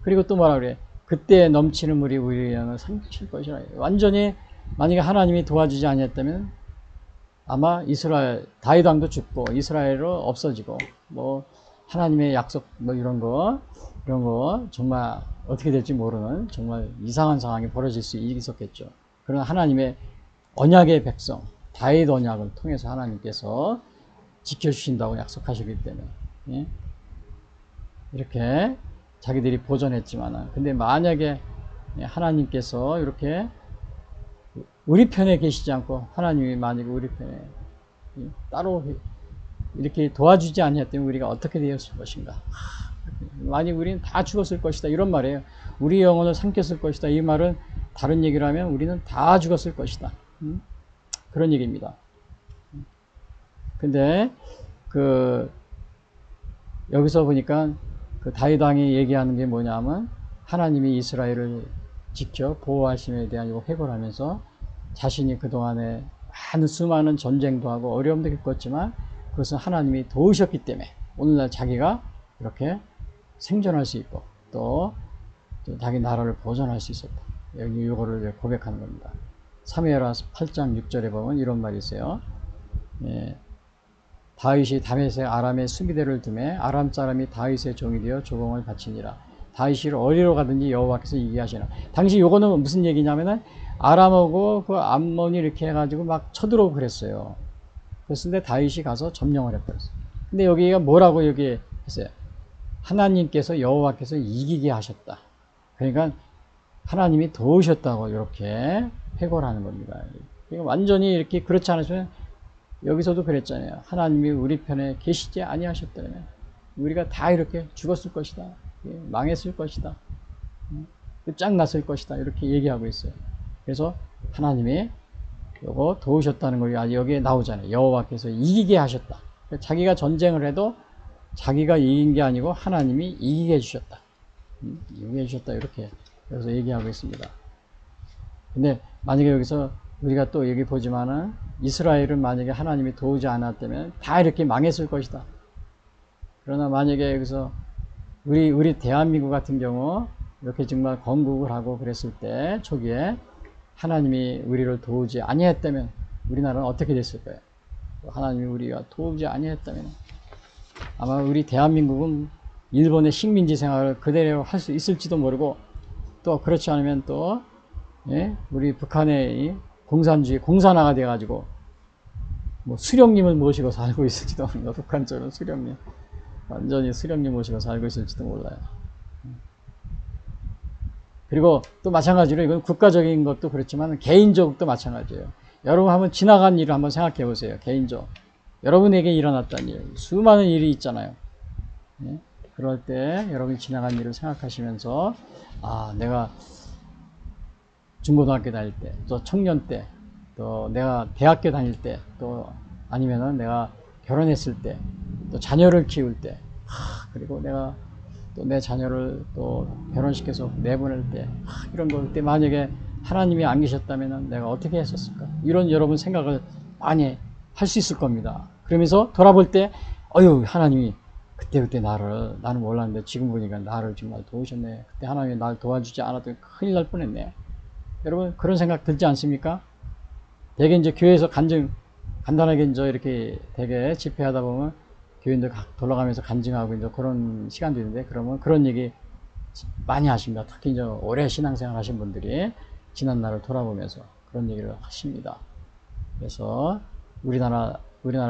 S1: 그리고 또 뭐라 그래? 그때 넘치는 물이 우리 영혼을 삼킬 것이라. 완전히 만약에 하나님이 도와주지 않았다면 아마 이스라엘, 다윗 왕도 죽고 이스라엘로 없어지고, 뭐 하나님의 약속 뭐 이런 거 정말 어떻게 될지 모르는 정말 이상한 상황이 벌어질 수 있었겠죠. 그러나 하나님의 언약의 백성, 다윗 언약을 통해서 하나님께서 지켜주신다고 약속하시기 때문에, 예? 이렇게 자기들이 보존했지만은, 근데 만약에 하나님께서 이렇게 우리 편에 계시지 않고 하나님이 만약에 우리 편에 따로 이렇게 도와주지 않았다면 우리가 어떻게 되었을 것인가. 만약 우리는 다 죽었을 것이다 이런 말이에요. 우리 영혼을 삼켰을 것이다. 이 말은 다른 얘기를 하면 우리는 다 죽었을 것이다. 그런 얘기입니다. 근데 여기서 보니까 그 다윗 왕이 얘기하는 게 뭐냐면 하나님이 이스라엘을 지켜 보호하심에 대한 이거 회고를 하면서 자신이 그동안에 수많은 전쟁도 하고 어려움도 겪었지만 그것은 하나님이 도우셨기 때문에 오늘날 자기가 이렇게 생존할 수 있고 또 자기 나라를 보존할 수 있었다. 여기 이거를 고백하는 겁니다. 사무엘하 8장 6절에 보면 이런 말이 있어요. 예, 다윗이 다메섹 아람의 수비대를 두매 아람 사람이 다윗의 종이 되어 조공을 바치니라. 다윗이 어디로 가든지 여호와께서 이기게 하시나. 당시 요거는 무슨 얘기냐면은 아람하고 그 암몬이 이렇게 해가지고 막 쳐들어오고 그랬어요. 그랬는데 다윗이 가서 점령을 해버렸어요. 근데 여기가 뭐라고 여기 했어요? 하나님께서 여호와께서 이기게 하셨다. 그러니까 하나님이 도우셨다고 이렇게 회고를 하는 겁니다. 그러니까 완전히 이렇게 그렇지 않으시면 여기서도 그랬잖아요. 하나님이 우리 편에 계시지 아니하셨다면 우리가 다 이렇게 죽었을 것이다. 망했을 것이다. 끝장났을 것이다. 이렇게 얘기하고 있어요. 그래서 하나님이 요거 도우셨다는 걸 여기에 나오잖아요. 여호와께서 이기게 하셨다. 자기가 전쟁을 해도 자기가 이긴 게 아니고 하나님이 이기게 해주셨다. 이기게 해주셨다. 이렇게 여기서 얘기하고 있습니다. 근데 만약에 여기서 우리가 또 여기 보지만은 이스라엘은 만약에 하나님이 도우지 않았다면 다 이렇게 망했을 것이다. 그러나 만약에 여기서 우리 대한민국 같은 경우 이렇게 정말 건국을 하고 그랬을 때 초기에 하나님이 우리를 도우지 아니했다면 우리나라는 어떻게 됐을 거예요? 하나님이 우리가 도우지 아니했다면 아마 우리 대한민국은 일본의 식민지 생활을 그대로 할 수 있을지도 모르고 또 그렇지 않으면 또 우리 북한의 공산주의 공산화가 돼가지고 뭐 수령님을 모시고 살고 있을지도 모릅니다. 북한 쪽은 수령님 완전히 수령님 모시고 살고 있을지도 몰라요. 그리고 또 마찬가지로 이건 국가적인 것도 그렇지만 개인적도 마찬가지예요. 여러분 한번 지나간 일을 한번 생각해 보세요. 개인적 여러분에게 일어났다는 일 수많은 일이 있잖아요. 그럴 때 여러분이 지나간 일을 생각하시면서 아, 내가 중고등학교 다닐 때, 또 청년 때, 또 내가 대학교 다닐 때, 또 아니면은 내가 결혼했을 때, 또 자녀를 키울 때, 그리고 내가 또 내 자녀를 또 결혼시켜서 내보낼 때, 이런 걸 때 만약에 하나님이 안 계셨다면 내가 어떻게 했었을까? 이런 여러분 생각을 많이 할 수 있을 겁니다. 그러면서 돌아볼 때, 어휴, 하나님이 그때 나는 몰랐는데 지금 보니까 나를 정말 도우셨네. 그때 하나님이 날 도와주지 않았더니 큰일 날 뻔했네. 여러분 그런 생각 들지 않습니까? 되게 이제 교회에서 간단하게 이제 이렇게 되게 집회하다 보면 교인들 돌아가면서 간증하고 이제 그런 시간도 있는데 그러면 그런 얘기 많이 하십니다. 특히 이제 오래 신앙생활 하신 분들이 지난 날을 돌아보면서 그런 얘기를 하십니다. 그래서 우리나라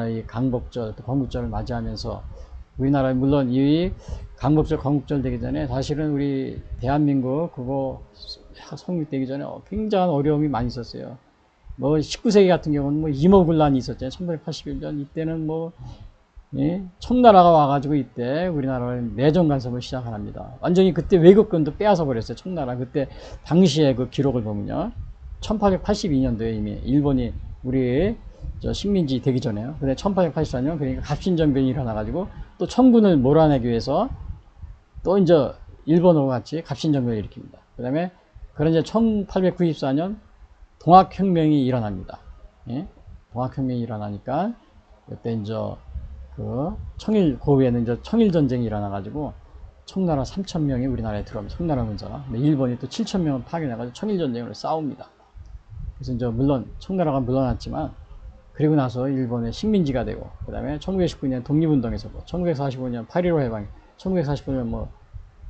S1: 이 강복절, 건국절을 맞이하면서 우리나라 물론 이 강복절, 건국절 되기 전에 사실은 우리 대한민국 그거 성립되기 전에 굉장한 어려움이 많이 있었어요. 뭐 19세기 같은 경우는 뭐 임오군란이 있었잖아요. 1981년 이때는 뭐 예? 청나라가 와가지고 이때 우리나라는 내정 간섭을 시작합니다. 완전히 그때 외국권도 빼앗아 버렸어요. 청나라 그때 당시의 그 기록을 보면요, 1882년도에 이미 일본이 우리 식민지 되기 전에요. 근데 1884년 그러니까 갑신정변이 일어나가지고 또 청군을 몰아내기 위해서 또 이제 일본하고 같이 갑신정변을 일으킵니다. 그 다음에 그런 이제 1894년 동학혁명이 일어납니다. 예? 동학혁명이 일어나니까 그때 이제 그 그 후에는 이제 청일전쟁이 일어나가지고 청나라 3,000명이 우리나라에 들어옵니다. 청나라 군사가. 근데 일본이 또 7,000명을 파견해가지고 청일전쟁으로 싸웁니다. 그래서 이제 물론 청나라가 물러났지만 그리고 나서 일본의 식민지가 되고 그 다음에 1919년 독립운동에서도 1945년 8.15 해방, 1945년 뭐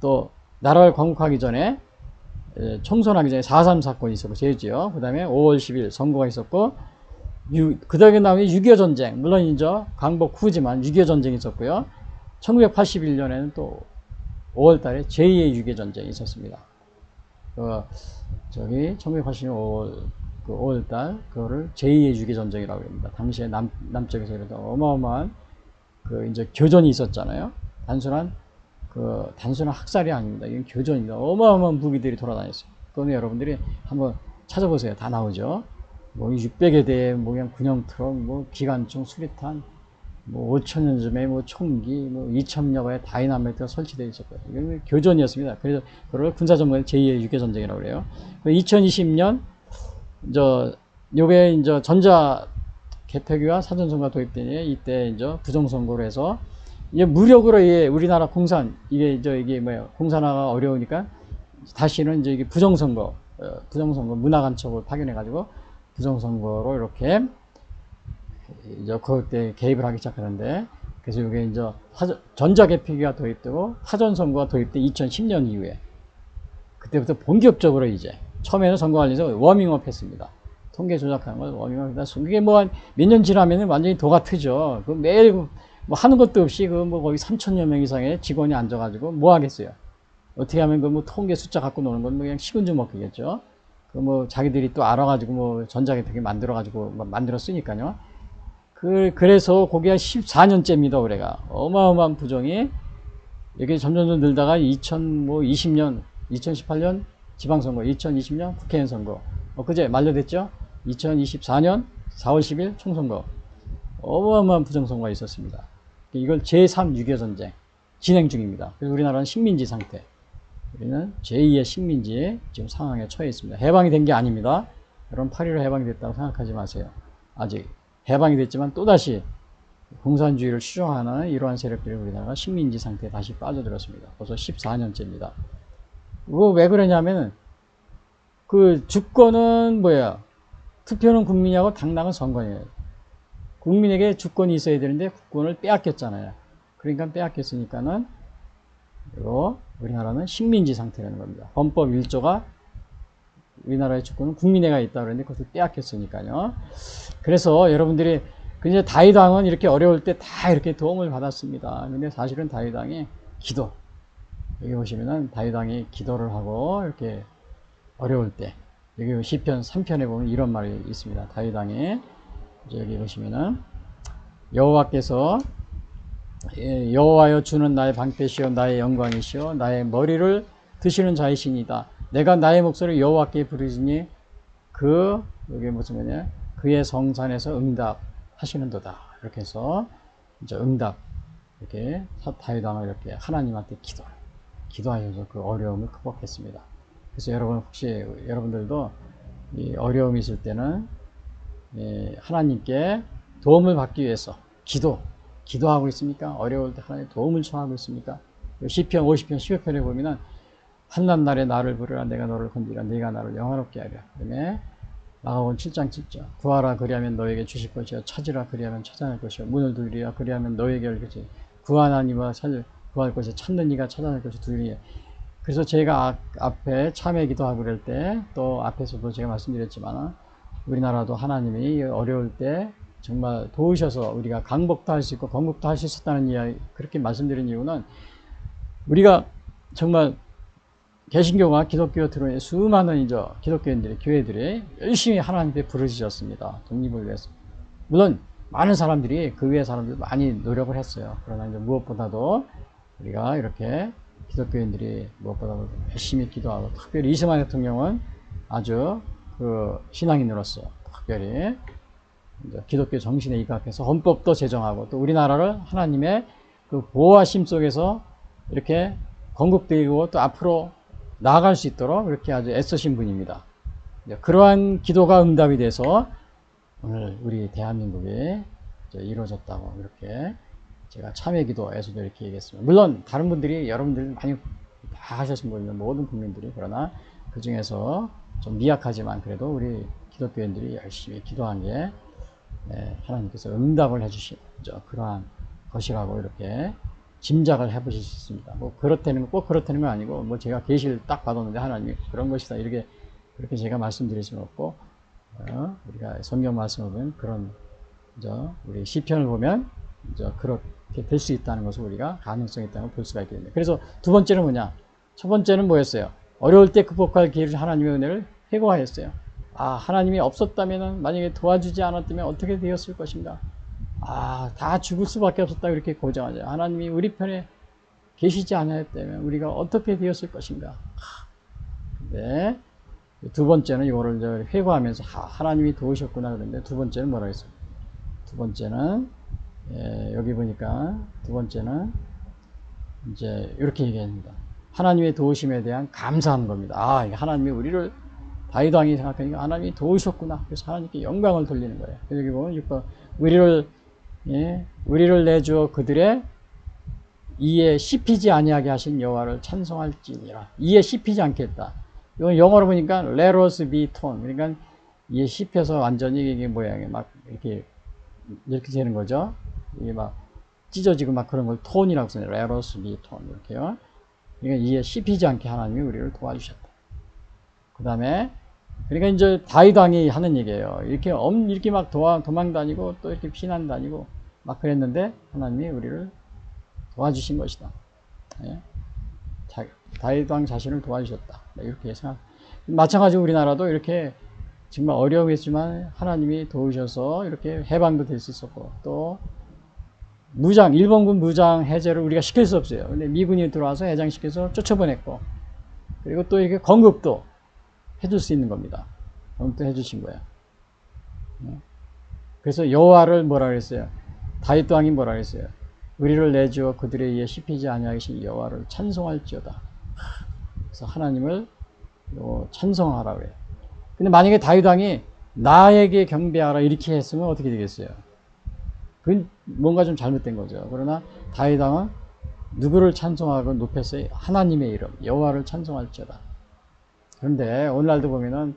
S1: 또 나라를 광복하기 전에 총선하기 전에 4.3 사건이 있었고 제주요. 그 다음에 5월 10일 선거가 있었고 그 다음에 나오면 6.25 전쟁, 물론 이제 광복 후지만 6.25 전쟁이 있었고요. 1981년에는 또 5월 달에 제2의 6.25 전쟁이 있었습니다. 저기 1980년 5월 달 그거를 제2의 6.25 전쟁이라고 합니다. 당시에 남쪽에서 이러다 어마어마한 그 이제 교전이 있었잖아요. 단순한 학살이 아닙니다. 이건 교전입니다. 어마어마한 무기들이 돌아다녔어요. 그거는 여러분들이 한번 찾아보세요. 다 나오죠. 뭐 600여 대의 뭐 그냥 군용 트럭, 뭐 기관총, 수리탄, 뭐 5,000년쯤에 뭐 총기, 뭐 2,000여 발의 다이나마이트가 설치되어 있었고요. 이건 교전이었습니다. 그래서 그걸 군사전문의 제2의 6.25 전쟁이라고 그래요. 2020년 요게 이제 전자 개표기와 사전선거가 도입되니 이때 이제 부정선거로 해서 이제 무력으로 우리나라 공산 이게 뭐예요? 공산화가 어려우니까 다시는 이제 이게 부정선거 문화간첩을 파견해가지고 부정선거로 이렇게 이제 그때 개입을 하기 시작하는데, 그래서 이게 이제 전자개표기가 도입되고 사전선거가 도입된 2010년 이후에 그때부터 본격적으로 이제 처음에는 선거 관련해서 워밍업 했습니다. 통계 조작하는 걸 워밍업 했다. 그게 뭐 한 몇 년 지나면 완전히 도가 트죠. 그 매일 뭐 하는 것도 없이 그 뭐 거의 3,000여 명 이상의 직원이 앉아가지고 뭐 하겠어요. 어떻게 하면 그 뭐 통계 숫자 갖고 노는 건 뭐 그냥 식은 죽 먹기겠죠. 그 뭐 자기들이 또 알아가지고 뭐 전자개표기 만들어가지고 만들어 쓰니까요. 그래서 거기 한 14년째입니다. 올해가 어마어마한 부정이 이게 점점 늘다가 2020년 2018년 지방선거, 2020년 국회의원 선거, 그제 만료됐죠. 2024년 4월 10일 총선거, 어마어마한 부정선거가 있었습니다. 이걸 제3 6.25 전쟁 진행 중입니다. 그래서 우리나라는 식민지 상태, 우리는 제2의 식민지 지금 상황에 처해 있습니다. 해방이 된 게 아닙니다. 여러분 8.15 해방이 됐다고 생각하지 마세요. 아직 해방이 됐지만 또다시 공산주의를 추종하는 이러한 세력들이 우리나라가 식민지 상태에 다시 빠져들었습니다. 벌써 14년째입니다. 왜 그러냐면 그 주권은 뭐야? 투표는 국민이하고 당락은 선관위예요. 국민에게 주권이 있어야 되는데 국권을 빼앗겼잖아요. 그러니까 빼앗겼으니까는 우리나라는 식민지 상태라는 겁니다. 헌법 1조가 우리나라의 주권은 국민에게 있다 그러는데 그것을 빼앗겼으니까요. 그래서 여러분들이 이제 다이당은 이렇게 어려울 때 다 이렇게 도움을 받았습니다. 근데 사실은 다이당이 여기 보시면은 다이당이 기도를 하고 이렇게 어려울 때, 여기 시편 3편에 보면 이런 말이 있습니다. 다이당이 여기 보시면은 여호와께서 여호와여 주는 나의 방패시요 나의 영광이시요 나의 머리를 드시는 자이시니다. 내가 나의 목소리를 여호와께 부르짖으니 여기 무슨 말이냐, 그의 성산에서 응답하시는도다. 이렇게 해서 이제 응답, 이렇게 다윗 왕을 이렇게 하나님한테 기도하셔서 그 어려움을 극복했습니다. 그래서 여러분, 혹시 여러분들도 이 어려움이 있을 때는 하나님께 도움을 받기 위해서 기도하고 있습니까? 어려울 때 하나님 도움을 청하고 있습니까? 시편 50편 15편에 보면은 한난 날에 나를 부르라, 내가 너를 건지라, 네가 나를 영화롭게 하랴. 그다음에 마가복음 7장 7절, 구하라 그리하면 너에게 주실 것이요, 찾으라 그리하면 찾아낼 것이요, 문을 두드리라 그리하면 너에게 열릴 것이요, 구하나니와 구할 것이 찾는 이가 찾아낼 것이 두드리라. 그래서 제가 앞에 참회 기도하고 그럴 때, 또 앞에서도 제가 말씀드렸지만, 우리나라도 하나님이 어려울 때 정말 도우셔서 우리가 강복도 할 수 있고 건국도 할 수 있었다는 이야기, 그렇게 말씀드린 이유는 우리가 정말 개신교와 기독교 들어온 수많은 이제 기독교인들이, 교회들이 열심히 하나님께 부르짖었습니다. 독립을 위해서. 물론 많은 사람들이, 그 외의 사람들 많이 노력을 했어요. 그러나 이제 무엇보다도 우리가 이렇게 기독교인들이 무엇보다도 열심히 기도하고, 특별히 이승만 대통령은 아주 그 신앙인으로서 특별히 이제 기독교 정신에 입각해서 헌법도 제정하고, 또 우리나라를 하나님의 그 보호하심 속에서 이렇게 건국되고 또 앞으로 나아갈 수 있도록 이렇게 아주 애쓰신 분입니다. 그러한 기도가 응답이 돼서 오늘 우리 대한민국이 이루어졌다고 이렇게 제가 참회 기도에서도 이렇게 얘기했습니다. 물론 다른 분들이, 여러분들이 많이 다 하셨은 분이면 모든 국민들이, 그러나 그 중에서 좀 미약하지만 그래도 우리 기독교인들이 열심히 기도한 게 하나님께서 응답을 해주신 그러한 것이라고 이렇게 짐작을 해보실 수 있습니다. 뭐 꼭 그렇다는 건 아니고, 뭐 제가 계시를 딱 받았는데 하나님이 그런 것이다 이렇게 그렇게 제가 말씀드릴 수는 없고, 우리가 성경 말씀을 보면 그런 우리 시편을 보면 그렇게 될 수 있다는 것을 우리가 가능성이 있다는 걸 볼 수가 있게 됩니다. 그래서 두 번째는 뭐냐? 첫 번째는 뭐였어요? 어려울 때 극복할 기회를 하나님의 은혜를 회고하였어요. 하나님이 없었다면, 만약에 도와주지 않았다면 어떻게 되었을 것인가? 다 죽을 수밖에 없었다 이렇게 고정하죠. 하나님이 우리 편에 계시지 않았다면 우리가 어떻게 되었을 것인가? 근데 두 번째는 이거를 회고하면서 하나님이 도우셨구나 그런데, 두 번째는 뭐라고 했어요? 두 번째는 여기 보니까 두 번째는 이제 이렇게 얘기합니다. 하나님의 도우심에 대한 감사하는 겁니다. 하나님이 우리를, 다윗 왕이 생각하니까 하나님이 도우셨구나. 그래서 하나님께 영광을 돌리는 거예요. 여기 보면 6번, 우리를 내주어 그들의 이에 씹히지 아니하게 하신 여호와를 찬송할지니라. 이에 씹히지 않겠다. 이건 영어로 보니까 let us be torn. 그러니까 이에 씹혀서 완전히 이게 모양이 막 이렇게 되는 거죠. 이게 막 찢어지고 막 그런 걸 톤이라고 써요. let us be torn 이렇게요. 그러니까 이에 씹히지 않게 하나님이 우리를 도와주셨다. 그 다음에 그러니까 이제 다윗 왕이 하는 얘기예요. 이렇게 막 도망 다니고 또 이렇게 피난 다니고 막 그랬는데 하나님이 우리를 도와주신 것이다. 다윗 왕 자신을 도와주셨다. 이렇게 생각. 마찬가지로 우리나라도 이렇게 정말 어려움이 있지만 하나님이 도우셔서 이렇게 해방도 될 수 있었고, 또 일본군 무장 해제를 우리가 시킬 수 없어요. 근데 미군이 들어와서 해장시켜서 쫓아보냈고, 그리고 또 이렇게 건국도 해줄 수 있는 겁니다. 건국도 해주신 거예요. 그래서 여호와를 뭐라 그랬어요? 다윗 왕이 뭐라 그랬어요? 우리를 내주어 그들에 의해 씹히지 아니하게 하신 여호와를 찬송할지어다. 그래서 하나님을 찬송하라 그래요. 근데 만약에 다윗 왕이 나에게 경배하라 이렇게 했으면 어떻게 되겠어요? 그건 뭔가 좀 잘못된 거죠. 그러나 다윗 왕은 누구를 찬송하고 높였어요? 하나님의 이름 여호와를 찬송할지어다. 그런데 오늘날도 보면은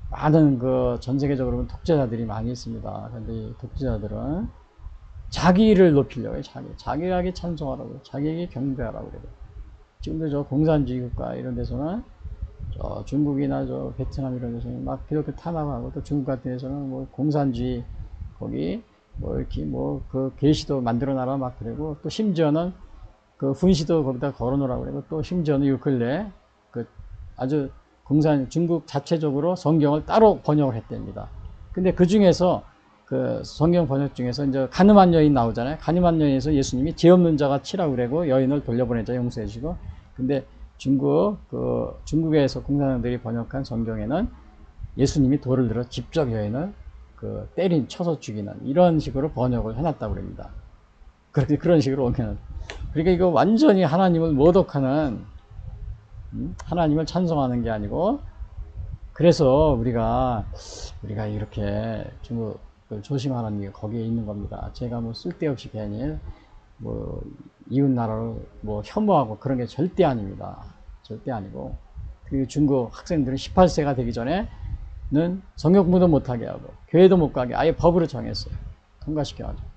S1: 많은 전 세계적으로 독재자들이 많이 있습니다. 그런데 이 독재자들은 자기를 높이려고 해요. 자기에게 찬송하라고, 자기에게 경배하라고 그래요. 지금도 공산주의 국가 이런 데서는 중국이나 베트남 이런 데서는 막 기독교 탄압하고, 또 중국 같은 데서는 뭐 공산주의 거기 이렇게 그 계시도 만들어 놔라 막 그러고, 또 심지어는 그 훈시도 거기다 걸어 놓으라고 그러고, 또 심지어는 요 근래 아주 중국 자체적으로 성경을 따로 번역을 했답니다. 근데 그 중에서 그 성경 번역 중에서 이제 가늠한 여인 나오잖아요. 가늠한 여인에서 예수님이 죄 없는 자가 치라고 그러고 여인을 돌려보내자 용서해 주시고, 근데 중국에서 공산당들이 번역한 성경에는 예수님이 돌을 들어 직접 여인을 쳐서 죽이는 이런 식으로 번역을 해놨다고 그럽니다. 그렇게 그런 식으로 옮겨놨. 그러니까 이거 완전히 하나님을 모독하는, 하나님을 찬송하는 게 아니고, 그래서 우리가 이렇게 중국을 조심하라는 게 거기에 있는 겁니다. 제가 뭐 쓸데없이 괜히 뭐 이웃 나라로 뭐 혐오하고 그런 게 절대 아닙니다. 절대 아니고, 그 중국 학생들은 18세가 되기 전에는 성역 공부도 못하게 하고 교회도 못 가게 아예 법으로 정했어요. 통과시켜가지고.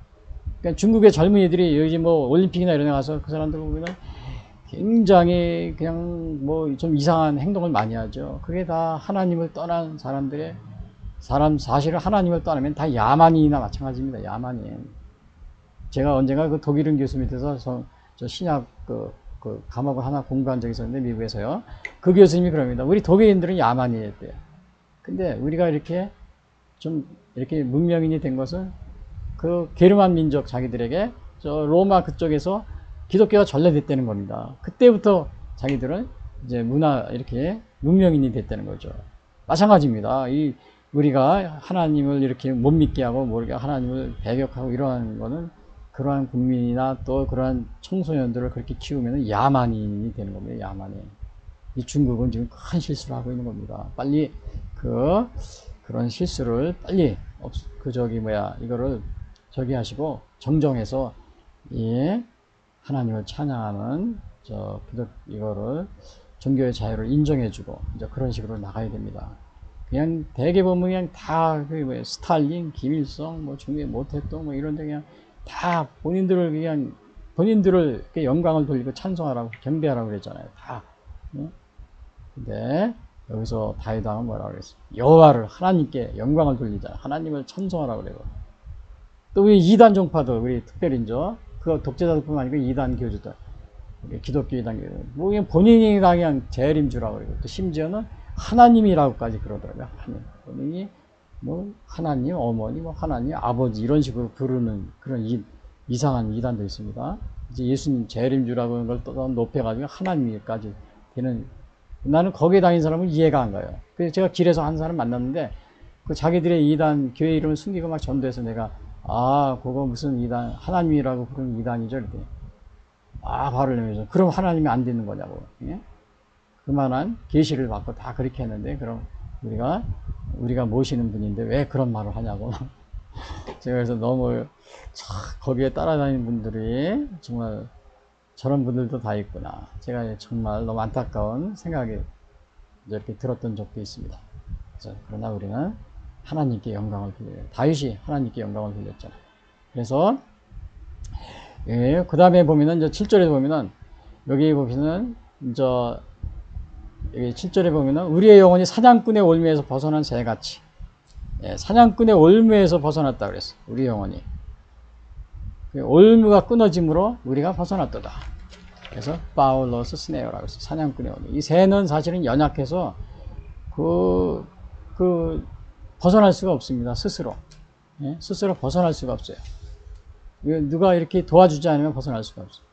S1: 그러니까 중국의 젊은이들이 여기 뭐 올림픽이나 이런 데 가서 그 사람들 보면은 굉장히 그냥 뭐 좀 이상한 행동을 많이 하죠. 그게 다 하나님을 떠난 사실은 하나님을 떠나면 다 야만인이나 마찬가지입니다. 야만인. 제가 언젠가 그 독일인 교수 밑에서 저 신약 그 과목을 하나 공부한 적이 있었는데, 미국에서요. 그 교수님이 그럽니다. 우리 독일인들은 야만인이었대요. 근데 우리가 이렇게 좀 이렇게 문명인이 된 것은 그 게르만 민족 자기들에게 저 로마 그쪽에서 기독교가 전래됐다는 겁니다. 그때부터 자기들은 이제 이렇게 문명인이 됐다는 거죠. 마찬가지입니다. 우리가 하나님을 이렇게 못 믿게 하고 모르게 하나님을 배격하고 이러한 거는 그러한 국민이나 또 그러한 청소년들을 그렇게 키우면 야만인이 되는 겁니다. 야만인. 이 중국은 지금 큰 실수를 하고 있는 겁니다. 빨리 그런 실수를 빨리 이거를 하시고 정정해서 하나님을 찬양하는 이거를 종교의 자유를 인정해주고 이제 그런 식으로 나가야 됩니다. 그냥 대개 보면 그냥 다 스탈린, 김일성, 뭐 중국의 모태동 뭐 이런데 그냥 다 본인들을 영광을 돌리고 찬송하라고 경배하라고 그랬잖아요. 다. 근데 여기서 다윗왕은 뭐라고 그랬어요? 여호와를 하나님께 영광을 돌리잖아요. 하나님을 찬송하라고 그래요. 또 우리 이단 종파도 우리 특별인죠. 그 독재자들뿐만 아니고 이단 교주들, 기독교 이단 교주, 뭐 그냥 본인이 그냥 재림주라고 그러고 또 심지어는 하나님이라고까지 그러더라고요. 본인이 뭐 하나님 어머니, 뭐 하나님 아버지 이런 식으로 부르는 그런 이상한 이단도 있습니다. 이제 예수님 재림주라고 하는 걸 또 높여가지고 하나님까지 되는. 나는 거기에 다닌 사람은 이해가 안 가요. 그래서 제가 길에서 한 사람 만났는데 그 자기들의 이단 교회 이름을 숨기고 막 전도해서 내가 그거 무슨 이단, 하나님이라고 부르는 이단이죠. 이렇게. 화를 내면서. 그럼 하나님이 안 되는 거냐고. 예? 그만한 계시를 받고 다 그렇게 했는데, 그럼 우리가 모시는 분인데 왜 그런 말을 하냐고. 제가 그래서 너무, 거기에 따라다니는 분들이 정말 저런 분들도 다 있구나. 제가 정말 너무 안타까운 생각이 이렇게 들었던 적도 있습니다. 그러나 우리는 하나님께 영광을 돌려요. 다윗이 하나님께 영광을 돌렸잖아요. 그래서 그 다음에 보면은 이제 7절에 보면은 여기 보면은 여기 7절에 보면은 우리의 영혼이 사냥꾼의 올무에서 벗어난 새같이, 사냥꾼의 올무에서 벗어났다 그랬어. 우리 영혼이 올무가 끊어짐으로 우리가 벗어났다. 그래서 파울로스 스네어라고 해서 사냥꾼의 올무. 이 새는 사실은 연약해서 벗어날 수가 없습니다. 스스로 벗어날 수가 없어요. 누가 이렇게 도와주지 않으면 벗어날 수가 없어요.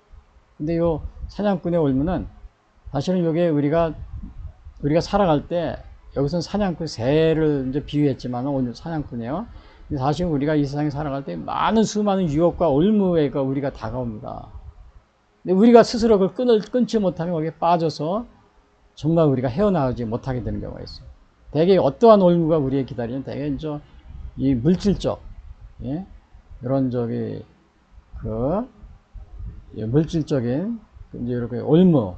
S1: 근데 요 사냥꾼의 올무는 사실은 요게 우리가 살아갈 때 여기서는 사냥꾼 새를 이제 비유했지만 오늘 사냥꾼이에요. 근데 사실 우리가 이 세상에 살아갈 때 수많은 유혹과 올무가 우리가 다가옵니다. 근데 우리가 스스로 그걸 끊지 못하면 거기에 빠져서 정말 우리가 헤어나오지 못하게 되는 경우가 있어요. 대개 어떠한 올무가 우리에 기다리는 대개 이 물질적, 이런 물질적인 이제 이렇게 올무,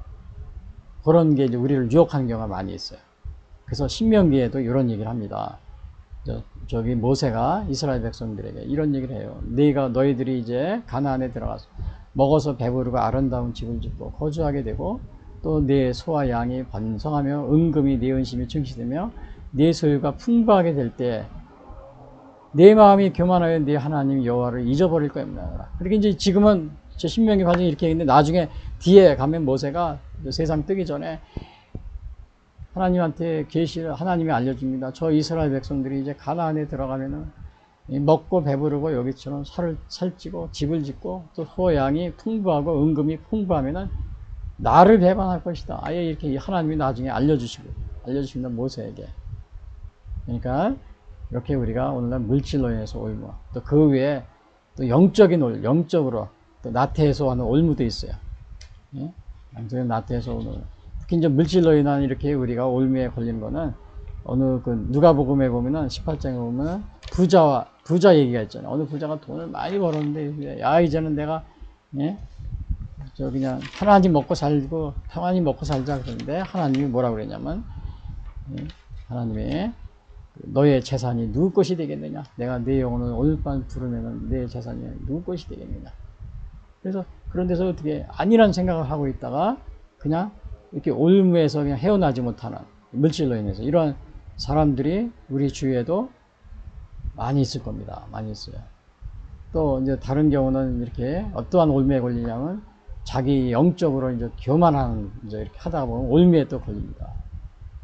S1: 그런 게 이제 우리를 유혹하는 경우가 많이 있어요. 그래서 신명기에도 이런 얘기를 합니다. 모세가 이스라엘 백성들에게 이런 얘기를 해요. 너희들이 이제 가나안에 들어가서 먹어서 배부르고 아름다운 집을 짓고 거주하게 되고, 또 내 소와 양이 번성하며 은금이 내 은심이 증시되며 내 소유가 풍부하게 될 때 내 마음이 교만하여 내 하나님 여호와를 잊어버릴 겁니다. 그렇게 이제 지금은 저 신명기 과정이 이렇게 있는데, 나중에 뒤에 가면 모세가 세상 뜨기 전에 하나님한테 계시를 하나님이 알려줍니다. 저 이스라엘 백성들이 이제 가나안에 들어가면은 먹고 배부르고 여기처럼 살찌고 집을 짓고 또 소양이 풍부하고 은금이 풍부하면은 나를 배반할 것이다. 아예 이렇게 하나님이 나중에 알려주신다 모세에게. 그러니까 이렇게 우리가 오늘날 물질로 인해서 올무, 또 그 외에 또 영적으로 또 나태해서 하는 올무도 있어요. 예? 영적인 나태해서 오는, 특히 이제 물질로 인한 이렇게 우리가 올무에 걸리는 거는 어느 그 누가복음에 보면은 18장에 보면은 부자 얘기가 있잖아요. 어느 부자가 돈을 많이 벌었는데 야 이제는 내가 예? 저 그냥 하나님 먹고 살고 평안히 먹고 살자 그러는데 하나님이 뭐라고 그랬냐면 예? 하나님이 너의 재산이 누구 것이 되겠느냐? 내가 내 영혼을 오늘 밤 부르면은 내 재산이 누구 것이 되겠느냐? 그래서 그런 데서 어떻게 아니란 생각을 하고 있다가 그냥 이렇게 올무에서 그냥 헤어나지 못하는 물질로 인해서 이런 사람들이 우리 주위에도 많이 있을 겁니다. 많이 있어요. 또 이제 다른 경우는 이렇게 어떠한 올무에 걸리냐면 자기 영적으로 이제 교만한 이제 이렇게 하다가 보면 올무에 또 걸립니다.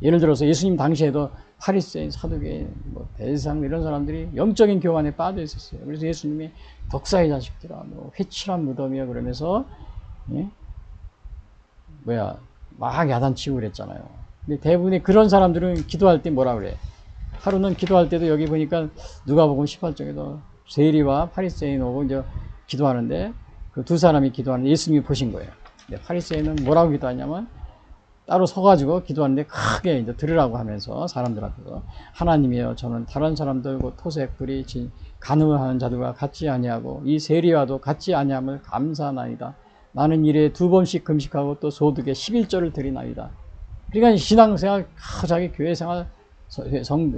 S1: 예를 들어서 예수님 당시에도 파리새인, 사두개인, 뭐 대상 이런 사람들이 영적인 교만에 빠져 있었어요. 그래서 예수님이 독사의 자식들아, 뭐 회칠한 무덤이야 그러면서 예? 막 야단치고 그랬잖아요. 근데 대부분의 그런 사람들은 기도할 때 뭐라 그래? 하루는 기도할 때도 여기 보니까 누가복음 18장에도 세리와 파리새인 오고 이제 기도하는데 그 두 사람이 기도하는데 예수님이 보신 거예요. 근데 파리새인은 뭐라고 기도하냐면 따로 서가지고 기도하는데 크게 이제 들으라고 하면서 사람들한테서 하나님이여 저는 다른 사람들과 토색, 불의, 간음하는 자들과 같이 아니하고 이 세리와도 같이 아니함을 감사하나이다. 나는 일에 2번씩 금식하고 또 소득에 11조를 드리나이다. 그러니까 신앙생활, 자기 교회생활,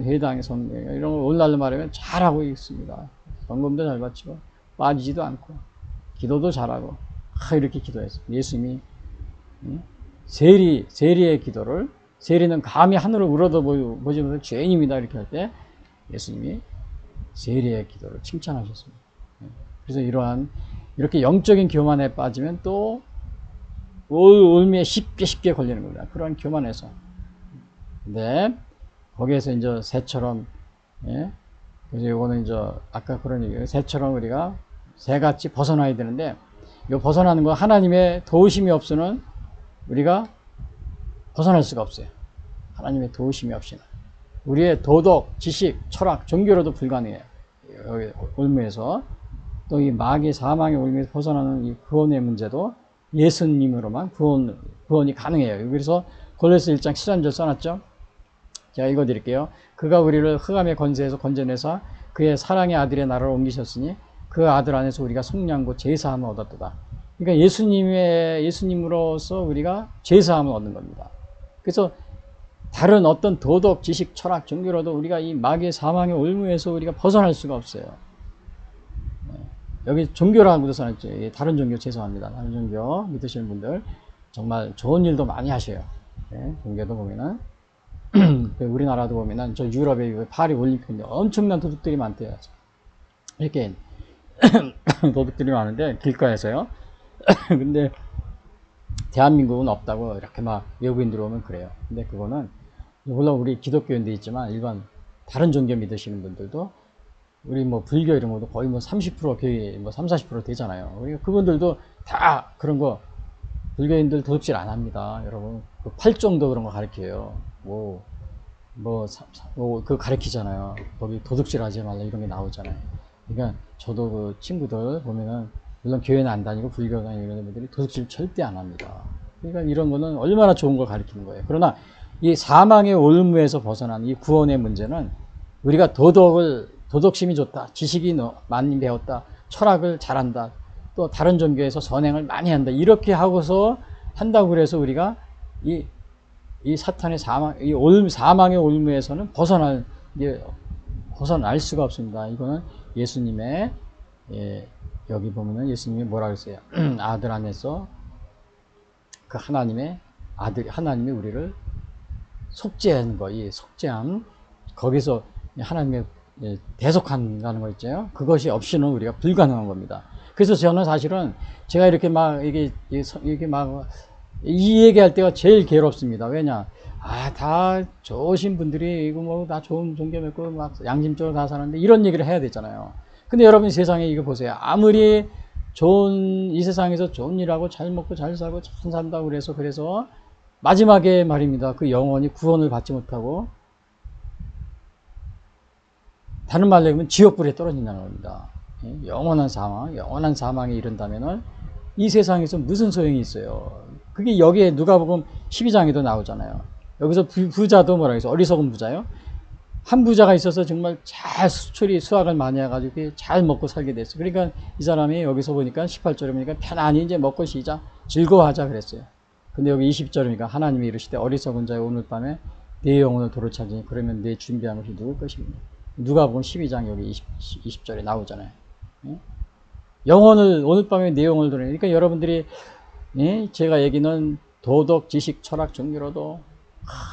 S1: 회당, 이런 거 오늘날로 말하면 잘하고 있습니다. 헌금도 잘 바치고 빠지지도 않고 기도도 잘하고 이렇게 기도했어요. 예수님이 세리의 기도를 세리는 감히 하늘을 우러러보지 못한 죄인입니다 이렇게 할 때 예수님이 세리의 기도를 칭찬하셨습니다. 그래서 이렇게 영적인 교만에 빠지면 또 올무에 쉽게 걸리는 겁니다. 그러한 교만에서. 근데 거기에서 이제 새처럼 예? 그래서 요거는 이제 아까 그런 얘기예요. 새처럼 우리가 새같이 벗어나야 되는데 이 벗어나는 거 하나님의 도우심이 없으면 우리가 벗어날 수가 없어요. 하나님의 도우심이 없이는. 우리의 도덕, 지식, 철학, 종교로도 불가능해요. 여기 올무에서. 또 이 마귀 사망의 올무에서 벗어나는 이 구원의 문제도 예수님으로만 구원이 가능해요. 그래서 골로새 1장 13절 써놨죠. 제가 읽어드릴게요. 그가 우리를 흑암의 권세에서 건져내사 그의 사랑의 아들의 나라로 옮기셨으니 그 아들 안에서 우리가 속량고 제사함을 얻었도다. 그러니까 예수님으로서 우리가 제사함을 얻는 겁니다. 그래서 다른 어떤 도덕, 지식, 철학, 종교로도 우리가 이 마귀의 사망의 올무에서 우리가 벗어날 수가 없어요. 여기 종교라고 써놨죠. 다른 종교 죄송합니다. 다른 종교 믿으시는 분들 정말 좋은 일도 많이 하셔요. 네, 종교도 보면은 우리나라도 보면은 저 유럽의 파리 올림픽인데 엄청난 도둑들이 많대요. 이렇게 도둑들이 많은데 길가에서요. 근데 대한민국은 없다고 이렇게 막 외국인들 오면 그래요. 근데 그거는 물론 우리 기독교인도 있지만 일반 다른 종교 믿으시는 분들도 우리 뭐 불교 이런 것도 거의 뭐 30% 교회 뭐 30-40% 되잖아요. 그러니까 그분들도 다 그런 거 불교인들 도둑질 안 합니다. 여러분 그 팔종도 그런 거 가르쳐요. 그 가르치잖아요. 거기 도둑질 하지 말라 이런 게 나오잖아요. 그러니까 저도 그 친구들 보면은 물론 교회는 안 다니고 불교 다니는 이런 분들이 도둑질 절대 안 합니다. 그러니까 이런 거는 얼마나 좋은 걸 가르치는 거예요. 그러나 이 사망의 올무에서 벗어난 이 구원의 문제는 우리가 도덕심이 좋다, 지식이 많이 배웠다, 철학을 잘한다, 또 다른 종교에서 선행을 많이 한다 이렇게 하고서 한다고 그래서 우리가 이 사탄의 사망의 올무에서는 벗어날 수가 없습니다. 이거는 예수님의 여기 보면은 예수님이 뭐라 그랬어요? 아들 안에서 그 하나님이 우리를 속죄하는 거, 이 속죄함, 거기서 하나님의 대속한다는 거 있죠. 그것이 없이는 우리가 불가능한 겁니다. 그래서 저는 사실은 제가 이렇게 막 이 얘기할 때가 제일 괴롭습니다. 왜냐? 다 좋으신 분들이 이거 뭐 다 좋은 종교 믿고 막 양심적으로 다 사는데 이런 얘기를 해야 되잖아요. 근데 여러분 세상에 이거 보세요. 아무리 좋은 이 세상에서 좋은 일하고 잘 먹고 잘 살고 잘 산다고 그래서 마지막에 말입니다. 그 영혼이 구원을 받지 못하고 다른 말로 하면 지옥불에 떨어진다는 겁니다. 영원한 사망에 이른다면은 이 세상에서 무슨 소용이 있어요. 그게 여기에 누가복음 12장에도 나오잖아요. 여기서 부자도 뭐라 그래서 어리석은 부자요. 한 부자가 있어서 정말 잘 수학을 많이 해가지고 잘 먹고 살게 됐어요. 그러니까 이 사람이 여기서 보니까 18절에 보니까 편안히 이제 먹고 쉬자 즐거워하자 그랬어요. 근데 여기 20절이니까 하나님이 이르시되 어리석은 자여 오늘 밤에 내 영혼을 도로 찾으니 그러면 내 준비한 것이 누굴 것이냐. 누가복음 12장 여기 20절에 나오잖아요. 영혼을 오늘 밤에 내 영혼을 도로. 그러니까 여러분들이 제가 얘기는 도덕, 지식, 철학, 종교로도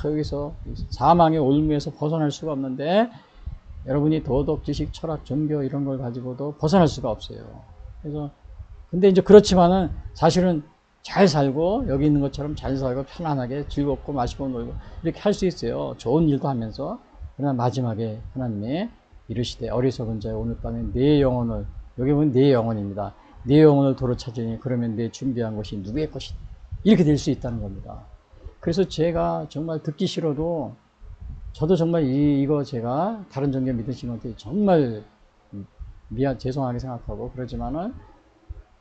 S1: 여기서 사망의 올무에서 벗어날 수가 없는데 여러분이 도덕, 지식, 철학, 종교 이런 걸 가지고도 벗어날 수가 없어요. 그래서 근데 이제 그렇지만은 사실은 잘 살고 여기 있는 것처럼 잘 살고 편안하게 즐겁고 마시고 놀고 이렇게 할 수 있어요. 좋은 일도 하면서. 그러나 마지막에 하나님이 이르시되 어리석은 자여 오늘 밤에 내 영혼을 여기 보면 내 영혼입니다. 내 영혼을 도로 찾으니 그러면 내 준비한 것이 누구의 것이다. 이렇게 될 수 있다는 겁니다. 그래서 제가 정말 듣기 싫어도 저도 정말 이거 제가 다른 종교 믿으시는 분들 정말 죄송하게 생각하고 그러지만은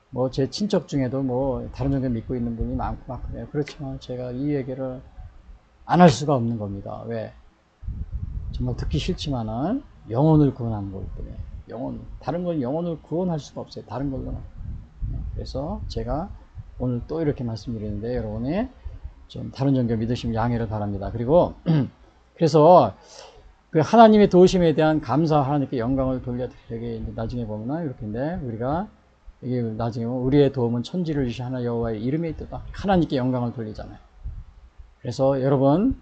S1: 뭐 제 친척 중에도 뭐 다른 종교 믿고 있는 분이 많고 막 그래요. 그렇지만 제가 이 얘기를 안 할 수가 없는 겁니다. 왜? 정말 듣기 싫지만은 영혼을 구원하는 거기 때문에 다른 건 영혼을 구원할 수가 없어요. 다른 걸로는. 그래서 제가 오늘 또 이렇게 말씀드리는데 여러분이 좀 다른 종교 믿으시면 양해를 바랍니다. 그리고 그래서 그 하나님의 도우심에 대한 감사 하나님께 영광을 돌려드리게 나중에 보면은 이렇게인데 우리가 이게 나중에 우리의 도움은 천지를 주신 하나 여호와의 이름에 있다. 하나님께 영광을 돌리잖아요. 그래서 여러분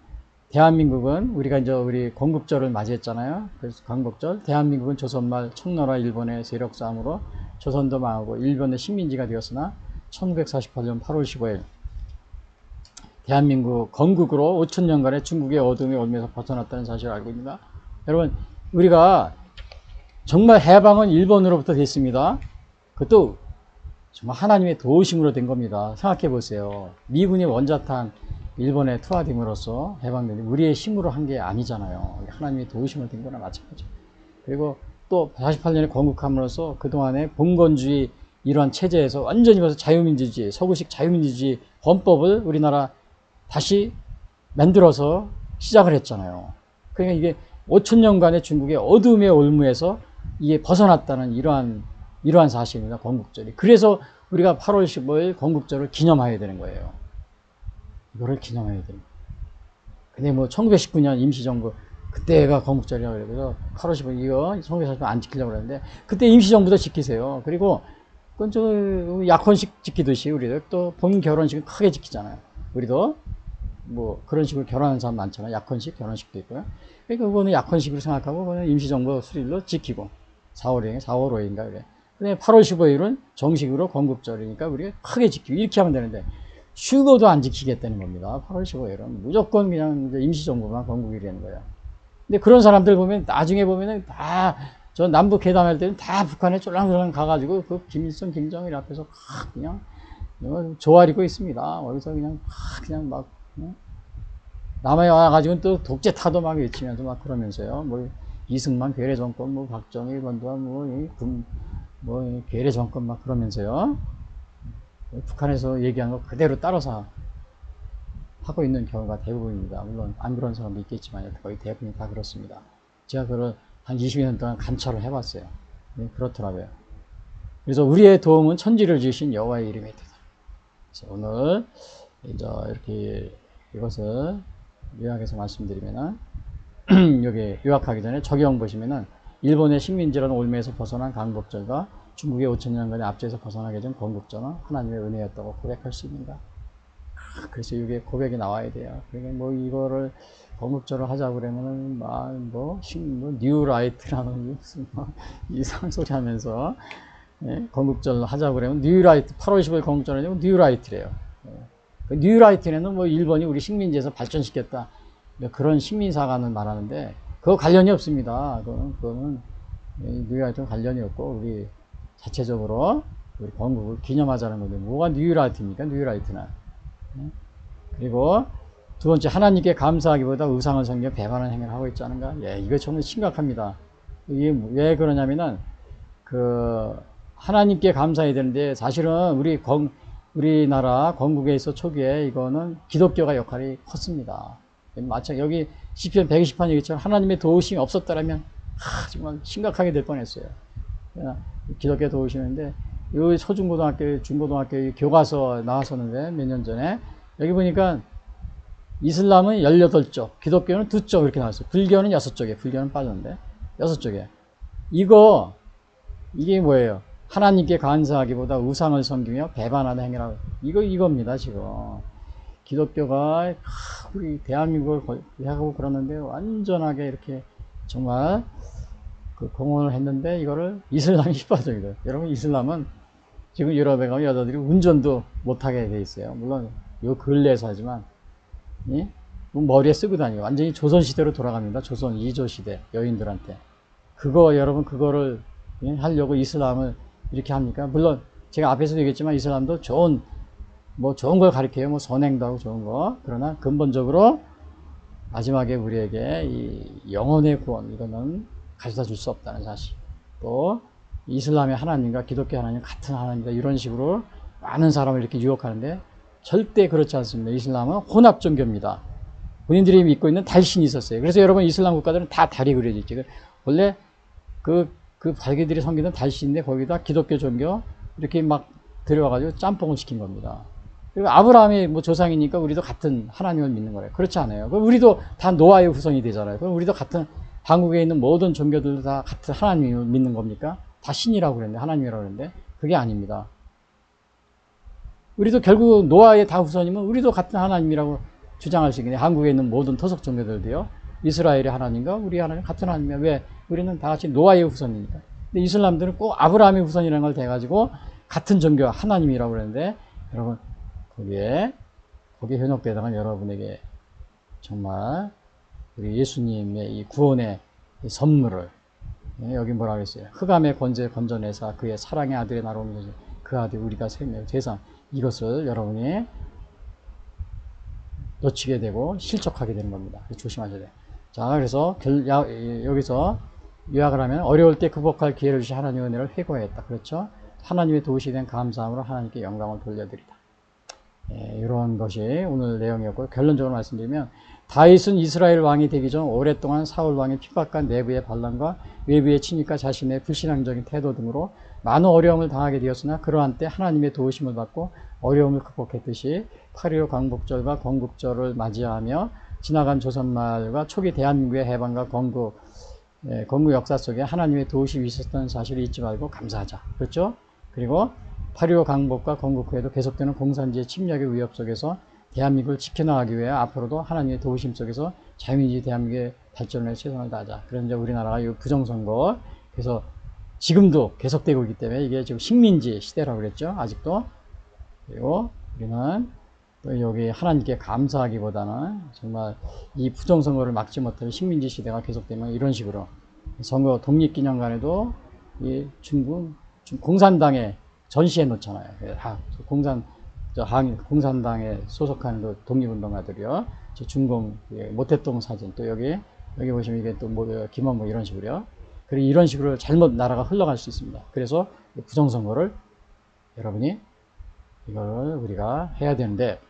S1: 대한민국은 우리가 이제 우리 건국절을 맞이했잖아요. 그래서 건국절 대한민국은 조선말 청나라 일본의 세력 싸움으로 조선도 망하고 일본의 식민지가 되었으나 1948년 8월 15일 대한민국 건국으로 5천년간의 중국의 어둠의 올무에서 벗어났다는 사실을 알고 있습니다. 여러분 우리가 정말 해방은 일본으로부터 됐습니다. 그것도 정말 하나님의 도우심으로 된 겁니다. 생각해 보세요. 미군이 원자탄 일본에 투하됨으로써 해방된 우리의 힘으로 한 게 아니잖아요. 하나님의 도우심으로 된 거나 마찬가지죠. 그리고 또 48년에 건국함으로써 그동안의 봉건주의 이러한 체제에서 완전히 벌써 자유민주주의, 서구식 자유민주주의 헌법을 우리나라 다시 만들어서 시작을 했잖아요. 그러니까 이게 5천년간의 중국의 어둠의 올무에서 이게 벗어났다는 이러한 사실입니다. 건국절이. 그래서 우리가 8월 15일 건국절을 기념해야 되는 거예요. 이거를 기념해야 됩니다. 근데 뭐 1919년 임시정부 그때가 건국절이라고 그래서 8월 15일 이거 1940년 안 지키려고 그러는데 그때 임시정부도 지키세요. 그리고 그건 저 약혼식 지키듯이 우리도 또 본 결혼식은 크게 지키잖아요. 우리도 뭐 그런 식으로 결혼하는 사람 많잖아요. 약혼식, 결혼식도 있고요. 그러니까 그거는 약혼식으로 생각하고 그거는 임시정부 수일로 지키고 4월 5일인가 그래. 근데 8월 15일은 정식으로 건국절이니까 우리가 크게 지키고 이렇게 하면 되는데 휴거도 안 지키겠다는 겁니다. 8월 15일은 무조건 그냥 임시정부만 건국이 되는 거예요. 근데 그런 사람들 보면 나중에 보면은 다 저 남북 회담할 때는 다 북한에 쫄랑쫄랑 가가지고 그 김일성, 김정일 앞에서 그냥 조아리고 있습니다. 어디서 그냥 막 남해 와가지고 또 독재 타도 막 외치면서 막 그러면서요. 뭐 이승만 괴뢰 정권, 뭐 박정희, 권도환, 뭐 괴뢰 정권 막 그러면서요. 북한에서 얘기한 거 그대로 따라서 하고 있는 경우가 대부분입니다. 물론 안 그런 사람도 있겠지만 거의 대부분이 다 그렇습니다. 제가 그걸 한 20년 동안 관찰을 해봤어요. 네, 그렇더라고요. 그래서 우리의 도움은 천지를 지으신 여호와의 이름에 있다. 그래서 오늘 이제 이렇게 이것을 요약해서 말씀드리면은 여기 요약하기 전에 적용 보시면은 일본의 식민지라는 올무에서 벗어난 강복절과 중국의 5천년간의 압제에서 벗어나게 된 건국절은 하나님의 은혜였다고 고백할 수 있는가? 그래서 이게 고백이 나와야 돼요. 그러니까 뭐 이거를 건국절을 하자고 그러면은 뭐 뉴라이트라는 무슨 이상한 소리 하면서 건국절 하자고 그러면 뉴라이트 8월 15일 건국절 하냐고 뉴라이트래요. 그 뉴라이트에는 뭐 일본이 우리 식민지에서 발전시켰다. 그런 식민사관을 말하는데, 그거 관련이 없습니다. 그거는 뉴라이트는 관련이 없고, 우리 자체적으로 우리 건국을 기념하자는 건데, 뭐가 뉴라이트입니까? 뉴라이트는. 그리고 두 번째, 하나님께 감사하기보다 우상을 섬겨 배반하는 행위를 하고 있지 않은가? 예, 이거 정말 심각합니다. 이게 왜 그러냐면은, 하나님께 감사해야 되는데, 사실은 우리나라 건국에 있어 초기에 이거는 기독교가 역할이 컸습니다. 마찬가지, 여기 시편 120편 얘기처럼 하나님의 도우심이 없었더라면, 정말 심각하게 될 뻔했어요. 기독교 도우시는데, 요 초중고등학교, 중고등학교 교과서 나왔었는데, 몇 년 전에, 여기 보니까 이슬람은 18쪽, 기독교는 2쪽 이렇게 나왔어요. 불교는 6쪽에, 불교는 빠졌는데, 6쪽에. 이게 뭐예요? 하나님께 감사하기보다 우상을 섬기며 배반하는 행위라고. 이겁니다, 지금. 기독교가, 우리 대한민국을 하고 그러는데, 완전하게 이렇게, 정말, 공헌을 했는데, 이거를 이슬람이 휘파적이다. 여러분, 이슬람은 지금 유럽에 가면 여자들이 운전도 못하게 돼 있어요. 물론, 요 근래에서 하지만, 예? 머리에 쓰고 다니고, 완전히 조선시대로 돌아갑니다. 조선 2조 시대, 여인들한테. 여러분, 그거를, 예? 하려고 이슬람을 이렇게 합니까? 물론, 제가 앞에서도 얘기했지만, 이슬람도 좋은 걸 가르쳐요. 뭐, 선행도 하고 좋은 거. 그러나, 근본적으로, 마지막에 우리에게 이 영혼의 구원, 이거는 가져다 줄 수 없다는 사실. 또, 이슬람의 하나님과 기독교 하나님 같은 하나님이다. 이런 식으로 많은 사람을 이렇게 유혹하는데, 절대 그렇지 않습니다. 이슬람은 혼합 종교입니다. 본인들이 믿고 있는 달신이 있었어요. 그래서 여러분, 이슬람 국가들은 다 달이 그려져 있죠. 원래 그 자기들이 섬기는 달신인데, 거기다 기독교 종교 이렇게 막 들여와가지고 짬뽕을 시킨 겁니다. 그리고 아브라함이 뭐 조상이니까 우리도 같은 하나님을 믿는 거예요. 그렇지 않아요. 그럼 우리도 다 노아의 후손이 되잖아요. 그럼 우리도 같은, 한국에 있는 모든 종교들도 다 같은 하나님을 믿는 겁니까? 다 신이라고 그랬는데, 하나님이라고 그랬는데, 그게 아닙니다. 우리도 결국 노아의 다 후손이면 우리도 같은 하나님이라고 주장할 수 있겠네요. 한국에 있는 모든 토속 종교들도요. 이스라엘의 하나님과 우리 하나님 같은 하나님이야. 왜? 우리는 다 같이 노아의 후손이니까. 근데 이슬람들은 꼭 아브라함의 후손이라는 걸 대가지고 같은 종교 하나님이라고 그러는데, 여러분, 거기에 현혹되다가 여러분에게 정말 우리 예수님의 이 구원의 이 선물을, 여기 뭐라 그랬어요? 흑암의 권세 건져내사 그의 사랑의 아들의 나로 옮겨진 그 아들 우리가 생명 세상, 이것을 여러분이 놓치게 되고 실족하게 되는 겁니다. 조심하셔야 돼요. 자, 그래서 여기서 요약을 하면, 어려울 때 극복할 기회를 주신 하나님의 은혜를 회고했다. 그렇죠? 하나님의 도우시게 된 감사함으로 하나님께 영광을 돌려드리다. 이런 것이 오늘 내용이었고요. 결론적으로 말씀드리면, 다윗은 이스라엘 왕이 되기 전 오랫동안 사울 왕의 핍박과 내부의 반란과 외부의 침입과 자신의 불신앙적인 태도 등으로 많은 어려움을 당하게 되었으나, 그러한 때 하나님의 도우심을 받고 어려움을 극복했듯이 8.15 광복절과 건국절을 맞이하며 지나간 조선말과 초기 대한민국의 해방과 건국 역사 속에 하나님의 도우심이 있었던 사실을 잊지 말고 감사하자. 그렇죠? 그리고 8.15 강복과 건국 후에도 계속되는 공산주의 침략의 위협 속에서 대한민국을 지켜나가기 위해 앞으로도 하나님의 도우심 속에서 자유민주주의 대한민국의 발전을 위해 최선을 다하자. 그런데 우리나라가 이 부정선거, 그래서 지금도 계속되고 있기 때문에 이게 지금 식민지 시대라고 그랬죠. 아직도. 그리고 우리는 또 여기 하나님께 감사하기보다는 정말 이 부정선거를 막지 못할 식민지 시대가 계속되면 이런 식으로 선거 독립기념관에도 이 중국 공산당에 전시해 놓잖아요. 공산당에 소속하는 독립운동가들이요. 중공 모태동 사진, 또 여기 보시면 이게 또 김원모 이런 식으로요. 그리고 이런 식으로 잘못 나라가 흘러갈 수 있습니다. 그래서 부정선거를 여러분이 이걸 우리가 해야 되는데,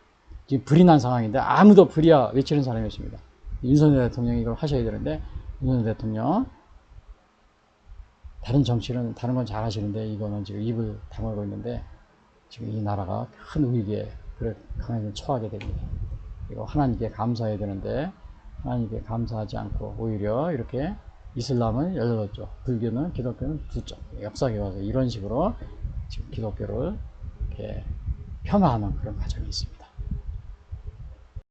S1: 지금 불이 난 상황인데 아무도 불이야 외치는 사람이 없습니다. 윤석열 대통령이 이걸 하셔야 되는데, 윤석열 대통령 다른 정치는 다른 건 잘 하시는데 이거는 지금 입을 다물고 있는데, 지금 이 나라가 큰 위기에 강하게 처하게 됩니다. 그리고 하나님께 감사해야 되는데 하나님께 감사하지 않고 오히려 이렇게 이슬람은 18쪽, 불교는 기독교는 2쪽, 역사에 와서 이런 식으로 지금 기독교를 이렇게 폄하하는 그런 과정이 있습니다.